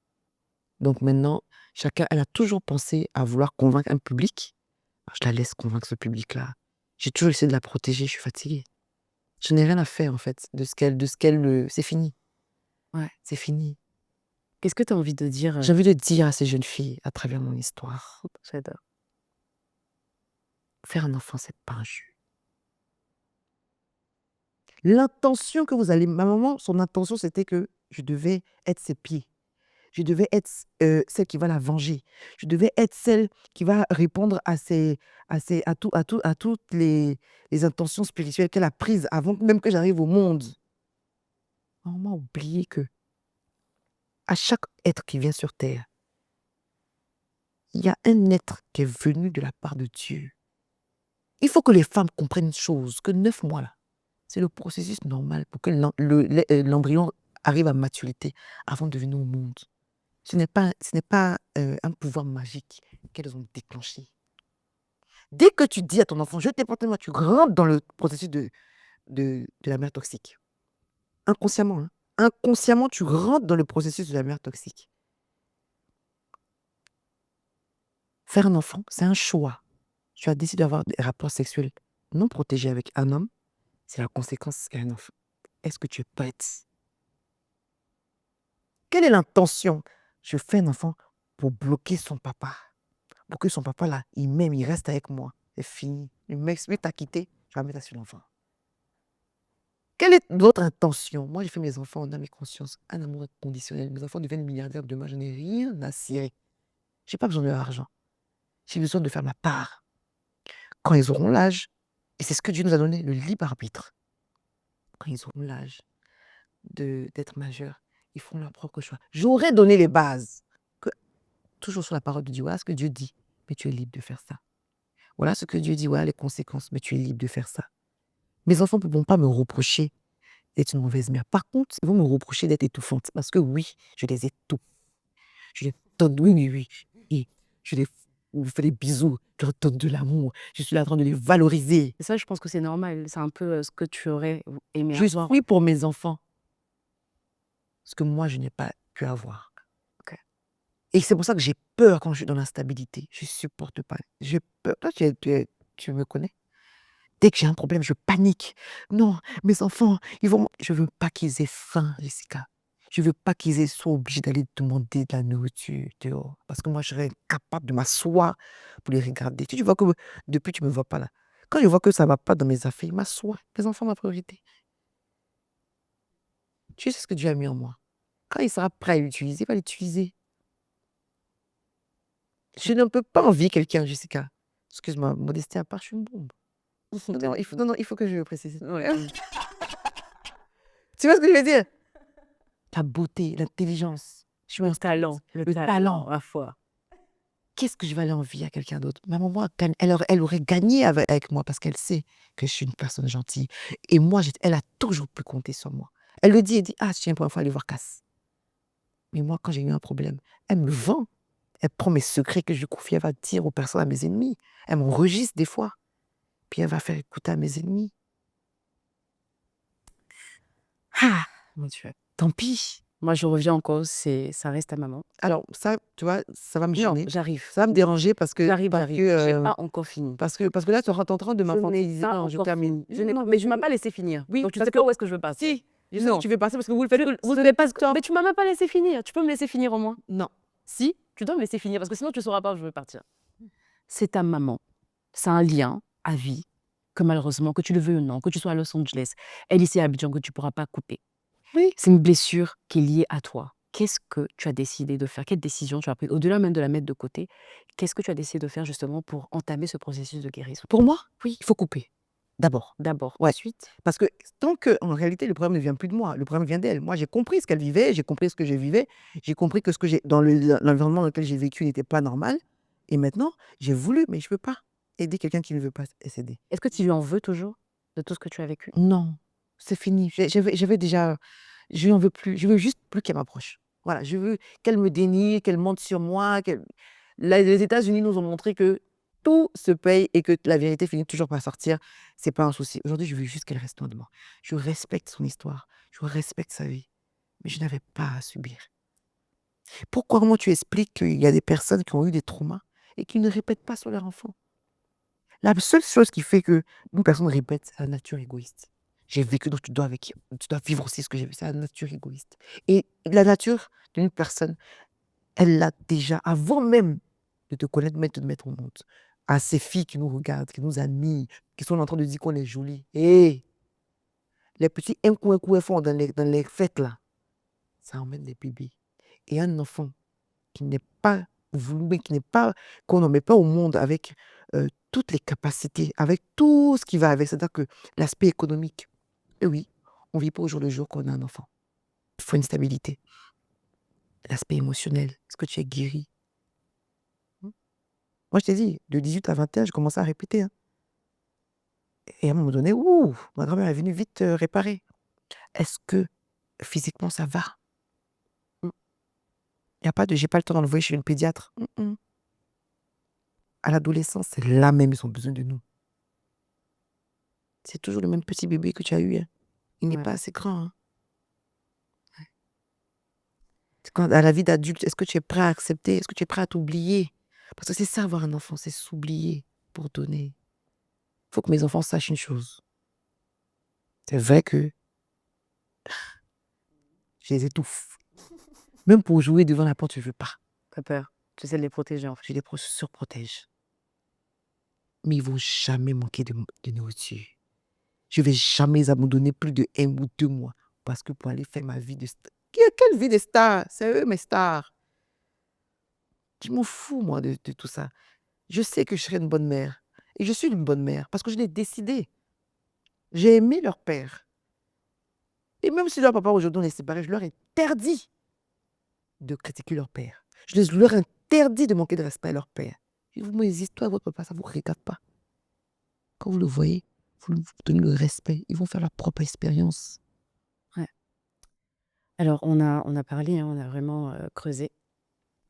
Donc maintenant, elle a toujours pensé à vouloir convaincre un public. Je la laisse convaincre ce public-là. J'ai toujours essayé de la protéger, je suis fatiguée. Je n'ai rien à faire en fait de ce qu'elle, c'est fini. Ouais. C'est fini. Qu'est-ce que tu as envie de dire, J'ai envie de dire à ces jeunes filles, à travers mon histoire, j'adore. faire un enfant, c'est pas un jeu. L'intention que vous allez ma maman, son intention, c'était que je devais être ses pieds. Je devais être celle qui va la venger. Je devais être celle qui va répondre à toutes les intentions spirituelles qu'elle a prises avant même que j'arrive au monde. Maman a oublié que à chaque être qui vient sur terre, il y a un être qui est venu de la part de Dieu. Il faut que les femmes comprennent une chose, que 9 mois là, c'est le processus normal pour que l'embryon arrive à maturité avant de venir au monde. Ce n'est pas un pouvoir magique qu'elles ont déclenché. Dès que tu dis à ton enfant: «Je t'ai porté moi», tu rentres dans le processus de la mère toxique. Inconsciemment, hein. Inconsciemment, tu rentres dans le processus de la mère toxique. Faire un enfant, c'est un choix. Tu as décidé d'avoir des rapports sexuels non protégés avec un homme, c'est la conséquence qu'un enfant. Est-ce que tu es prête? Quelle est l'intention? Je fais un enfant pour bloquer son papa. Pour que son papa là, il m'aime, il reste avec moi. C'est fini. Le mec t'a quitté, je vais mettre ça sur l'enfant. Quelle est votre intention? Moi, j'ai fait mes enfants en âme et conscience, un amour inconditionnel. Mes enfants deviennent milliardaires demain, je n'ai rien à cirer. J'ai pas besoin de leur argent. J'ai besoin de faire ma part. Quand ils auront l'âge, et c'est ce que Dieu nous a donné, le libre arbitre. Quand ils auront l'âge d'être majeurs, ils feront leur propre choix. J'aurais donné les bases. Que, toujours sur la parole de Dieu, voilà ce que Dieu dit, mais tu es libre de faire ça. Voilà ce que Dieu dit, voilà les conséquences, mais tu es libre de faire ça. Mes enfants ne pourront pas me reprocher d'être une mauvaise mère. Par contre, ils vont me reprocher d'être étouffante. Parce que oui, je les étouffe. Je les donne, oui, oui, oui. Et je les vous fais des bisous, je leur donne de l'amour. Je suis là en train de les valoriser. Et ça, je pense que c'est normal. C'est un peu ce que tu aurais aimé Je avoir. suis pour mes enfants ce que moi, je n'ai pas pu avoir. Ok. Et c'est pour ça que j'ai peur quand je suis dans l'instabilité. Je supporte pas. J'ai peur. Toi, tu me connais? Dès que j'ai un problème, je panique. Non, mes enfants, ils vont. Je veux pas qu'ils aient faim, Jessica. Je veux pas qu'ils soient obligés d'aller demander de la nourriture dehors. Parce que moi, je serais capable de m'asseoir pour les regarder. Tu vois que depuis, tu me vois pas là. Quand je vois que ça va pas dans mes affaires, je m'assois. Les enfants, ma priorité. Tu sais ce que Dieu a mis en moi. Quand il sera prêt à l'utiliser, il va l'utiliser. Je ne peux pas envier quelqu'un, Jessica. Excuse-moi, modestie à part, je suis une bombe. Non, il faut que je le précise. Ouais. Tu vois ce que je veux dire? La beauté, l'intelligence. Je suis un Talent. le talent. Ma foi. Qu'est-ce que je vais aller envier à quelqu'un d'autre? Ma maman, elle aurait gagné avec moi parce qu'elle sait que je suis une personne gentille. Et moi, elle a toujours pu compter sur moi. Elle le dit, elle dit, ah, je tiens pour une fois aller voir Cass. Mais moi, quand j'ai eu un problème, elle me vend. Elle prend mes secrets que je lui confie, elle va dire aux personnes, à mes ennemis. Elle m'enregistre des fois. Puis elle va faire écouter à mes ennemis. Ah, Mon Dieu. tant pis. Moi, je reviens encore, ça reste ta maman. Alors, ça, tu vois, ça va me Non, gêner. j'arrive. Ça va me déranger parce que. J'arrive. J'ai Que, pas encore fini. parce que là, tu es en train de m'infantiliser. pas Non, je encore termine. Non, mais je ne m'as pas laissé finir. Oui, Donc tu parce sais pas où est-ce que je veux passer. Si, je sais Non. que tu veux passer parce que vous le faites. Vous ne pas. Mais tu m'as même pas laissé finir. Tu peux me laisser finir au moins? Non. Si, tu dois me laisser finir parce que sinon tu ne sauras pas où je veux partir. C'est ta maman. C'est un lien à vie que malheureusement, que tu le veuilles ou non, que tu sois à Los Angeles, elle ici à Abidjan, que tu ne pourras pas couper. Oui. C'est une blessure qui est liée à toi. Qu'est-ce que tu as décidé de faire? Quelle décision tu as prise? Au-delà même de la mettre de côté, qu'est-ce que tu as décidé de faire justement pour entamer ce processus de guérison? Pour moi, Oui. il faut couper. D'abord. D'abord. Ouais. Ensuite, Parce que tant que, en réalité, le problème ne vient plus de moi, le problème vient d'elle. Moi, j'ai compris ce qu'elle vivait, j'ai compris ce que je vivais, j'ai compris que ce que j'ai dans l'environnement dans lequel j'ai vécu n'était pas normal. Et maintenant, j'ai voulu, mais je ne peux pas aider quelqu'un qui ne veut pas s'aider. est-ce que tu lui en veux toujours de tout ce que tu as vécu? Non, c'est fini. J'avais déjà, je n'en veux plus. Je veux juste plus qu'elle m'approche. Voilà, je veux qu'elle me dénie, qu'elle monte sur moi. Les États-Unis nous ont montré que tout se paye et que la vérité finit toujours par sortir. C'est pas un souci. Aujourd'hui, je veux juste qu'elle reste loin de moi. Je respecte son histoire. Je respecte sa vie. Mais je n'avais pas à subir. Pourquoi, comment tu expliques qu'il y a des personnes qui ont eu des traumas et qui ne répètent pas sur leur enfant? La seule chose qui fait que une personne répète, c'est la nature égoïste. J'ai vécu, donc tu dois vivre aussi ce que j'ai vécu. C'est la nature égoïste. Et la nature d'une personne, elle l'a déjà, avant même de te connaître, de te mettre au monde. À ces filles qui nous regardent, qui nous admirent, qui sont en train de dire qu'on est jolie. Et les petits un coup font dans les fêtes là, ça emmène des bébés. Et un enfant qui n'est pas voulu, mais qu'on ne met pas au monde avec toutes les capacités, avec tout ce qui va avec, c'est-à-dire que l'aspect économique. Et oui, on ne vit pas au jour le jour qu'on a un enfant. Il faut une stabilité. L'aspect émotionnel, est-ce que tu es guéri? Moi, je t'ai dit, de 18 à 21, je commençais à répéter. Hein. Et à un moment donné, ma grand-mère est venue vite réparer. Est-ce que physiquement ça va? Il n'y a pas de j'ai pas le temps d'envoyer chez une pédiatre. À l'adolescence, c'est là même, ils ont besoin de nous. C'est toujours le même petit bébé que tu as eu. Hein. Il n'est pas assez grand. Hein. Quand, à la vie d'adulte, est-ce que tu es prêt à accepter? Est-ce que tu es prêt à t'oublier? Parce que c'est ça, avoir un enfant, c'est s'oublier pour donner. Il faut que mes enfants sachent une chose. C'est vrai que je les étouffe. Même pour jouer devant la porte, je ne veux pas. T'as peur. Tu essaies de les protéger en fait. Je les surprotège. Mais ils ne vont jamais manquer de nourriture. Je ne vais jamais abandonner plus de 1 ou 2 mois. Parce que pour aller faire ma vie de star. Quelle vie de star? C'est eux mes stars. Je m'en fous, moi, de tout ça. Je sais que je serai une bonne mère. Et je suis une bonne mère parce que je l'ai décidé. J'ai aimé leur père. Et même si leur papa aujourd'hui on est séparés, je leur interdis de critiquer leur père. Je leur interdis de manquer de respect à leur père. Et vous, mes histoires, votre papa, ça ne vous regarde pas. Quand vous le voyez, vous donnez le respect. Ils vont faire leur propre expérience. Alors, on a parlé, hein, on a vraiment creusé.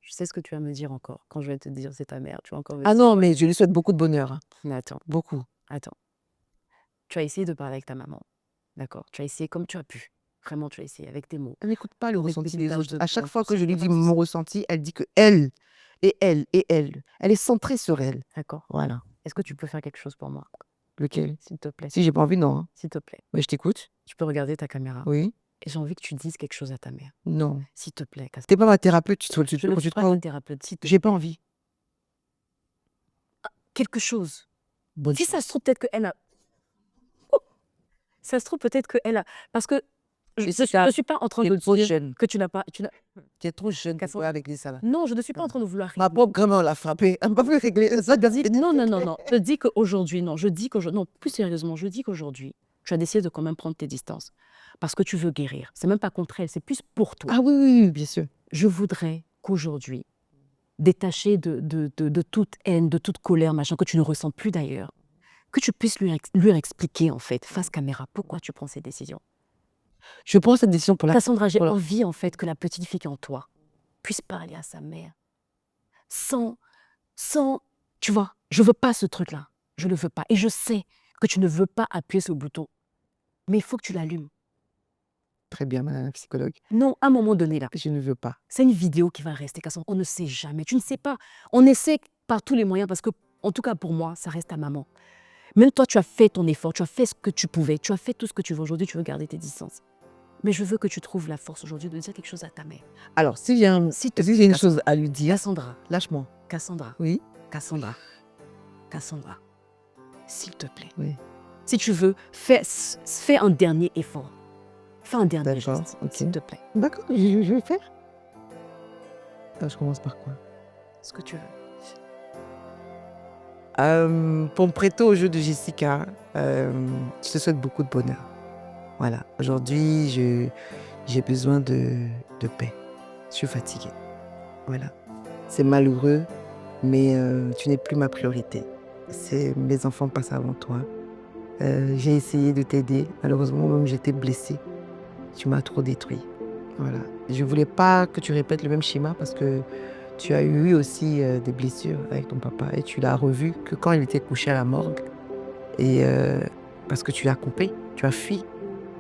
Je sais ce que tu vas me dire encore. Quand je vais te dire c'est ta mère, tu vas encore me Ah dire. non, mais je lui souhaite beaucoup de bonheur, hein. Mais attends, Beaucoup. attends. Tu as essayé de parler avec ta maman. D'accord. Tu as essayé comme tu as pu. Vraiment, tu as essayé avec tes mots. Elle n'écoute pas le Avec ressenti des des tâches autres. de À chaque toi, fois tout que ça, je lui y a pas dis de souci. mon ressenti, elle dit que elle, et elle, et elle. Elle est centrée sur elle. D'accord. Voilà. Est-ce que tu peux faire quelque chose pour moi, Lequel? s'il te plaît? Si j'ai pas envie, non, hein. S'il te plaît. Ouais, je t'écoute. Tu peux regarder ta caméra. Oui. Et j'ai envie que tu dises quelque chose à ta mère. Non. S'il te plaît, T'es pas ma thérapeute, tu je ne suis te pas crois ta où? thérapeute. S'il te J'ai pas envie. quelque chose. Bonne Si ça chance. se trouve, peut-être qu'elle a. Oh, ça se trouve, peut-être qu'elle a. Parce que je Et ne ça, suis pas en train t'es de trop dire jeune. que tu n'as pas. T'es trop jeune pour Cassandre. jouer avec les salades. Non, je ne suis pas en train de vouloir Ma régler. pauvre grand-mère l'a frappé. Elle m'a pas pu régler ça. Non, non, non, non. Je dis qu'aujourd'hui, non. Je dis qu'aujourd'hui. Non, plus sérieusement, je dis qu'aujourd'hui, tu as décidé de quand même prendre tes distances. Parce que tu veux guérir. C'est même pas contre elle, c'est plus pour toi. Ah oui, oui, oui, bien sûr. Je voudrais qu'aujourd'hui, détaché de toute haine, de toute colère, machin, que tu ne ressens plus d'ailleurs, que tu puisses lui expliquer, en fait, face caméra, pourquoi tu prends ces décisions. Je prends cette décision pour la. Cassandra, j'ai Voilà. envie, en fait, que la petite fille qui est en toi puisse parler à sa mère sans, tu vois, je veux pas ce truc-là. Je ne le veux pas. Et je sais que tu ne veux pas appuyer sur le bouton. Mais il faut que tu l'allumes. Très bien, madame la psychologue. Non, à un moment donné, là, Je ne veux pas. c'est une vidéo qui va rester, Cassandra. On ne sait jamais. Tu ne sais pas. On essaie par tous les moyens parce que, en tout cas pour moi, ça reste ta maman. Même toi, tu as fait ton effort, tu as fait ce que tu pouvais, tu as fait tout ce que tu veux. Aujourd'hui, tu veux garder tes distances. Mais je veux que tu trouves la force aujourd'hui de dire quelque chose à ta mère. Alors, si j'ai une chose à lui dire, Cassandra, lâche-moi. Cassandra, Oui. Cassandra, Cassandra, s'il te plaît. Oui. Si tu veux, fais un dernier effort. Fais un dernier D'accord, geste, ok. s'il te plaît. D'accord, je vais faire. Je commence par quoi? Ce que tu veux. Pour me prêter au jeu de Jessica, je te souhaite beaucoup de bonheur. Voilà. Aujourd'hui, j'ai besoin de paix. Je suis fatiguée. Voilà. C'est malheureux, mais tu n'es plus ma priorité. Mes enfants passent avant toi. J'ai essayé de t'aider. Malheureusement, même j'étais blessée. Tu m'as trop détruit. Voilà. Je voulais pas que tu répètes le même schéma parce que tu as eu aussi des blessures avec ton papa et tu l'as revu que quand il était couché à la morgue. Et parce que tu l'as coupé, tu as fui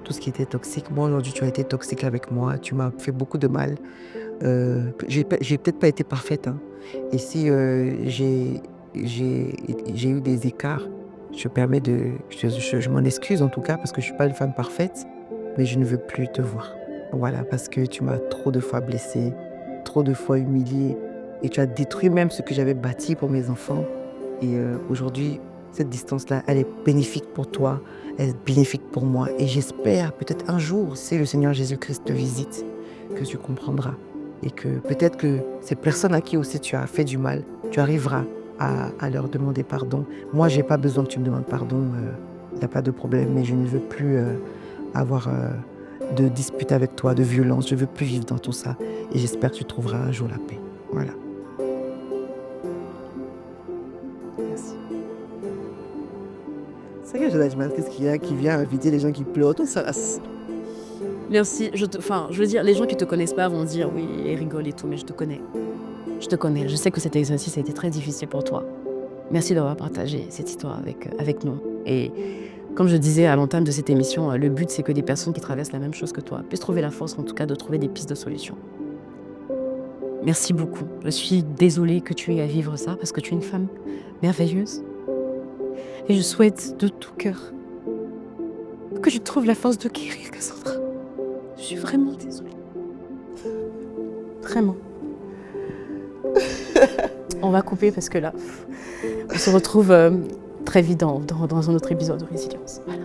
tout ce qui était toxique. Moi, aujourd'hui, tu as été toxique avec moi. Tu m'as fait beaucoup de mal. J'ai peut-être pas été parfaite, hein. Et si j'ai eu des écarts, je m'en excuse en tout cas parce que je suis pas une femme parfaite, mais je ne veux plus te voir. Voilà, parce que tu m'as trop de fois blessée, trop de fois humiliée, et tu as détruit même ce que j'avais bâti pour mes enfants. Et aujourd'hui, cette distance-là, elle est bénéfique pour toi, elle est bénéfique pour moi. Et j'espère peut-être un jour, si le Seigneur Jésus-Christ te visite, que tu comprendras. Et que peut-être que ces personnes à qui aussi tu as fait du mal, tu arriveras à leur demander pardon. Moi, j'ai pas besoin que tu me demandes pardon, il n'y a pas de problème, mais je ne veux plus avoir de disputes avec toi, de violence. Je veux plus vivre dans tout ça. Et j'espère que tu trouveras un jour la paix. Voilà. Merci. C'est vrai que qu'est-ce qu'il y a qui vient inviter les gens qui pleurent, tout ça. Merci. Je veux dire, les gens qui te connaissent pas vont dire oui, elle rigole et tout, mais je te connais. Je te connais. Je sais que cet exercice a été très difficile pour toi. Merci d'avoir partagé cette histoire avec nous. Et comme je disais à l'entame de cette émission, le but c'est que des personnes qui traversent la même chose que toi puissent trouver la force, en tout cas, de trouver des pistes de solutions. Merci beaucoup. Je suis désolée que tu aies à vivre ça parce que tu es une femme merveilleuse. Et je souhaite de tout cœur que tu trouves la force de guérir, Cassandra. Je suis vraiment désolée. Vraiment. On va couper parce que là, on se retrouve très vite dans un autre épisode de Résilience. Voilà.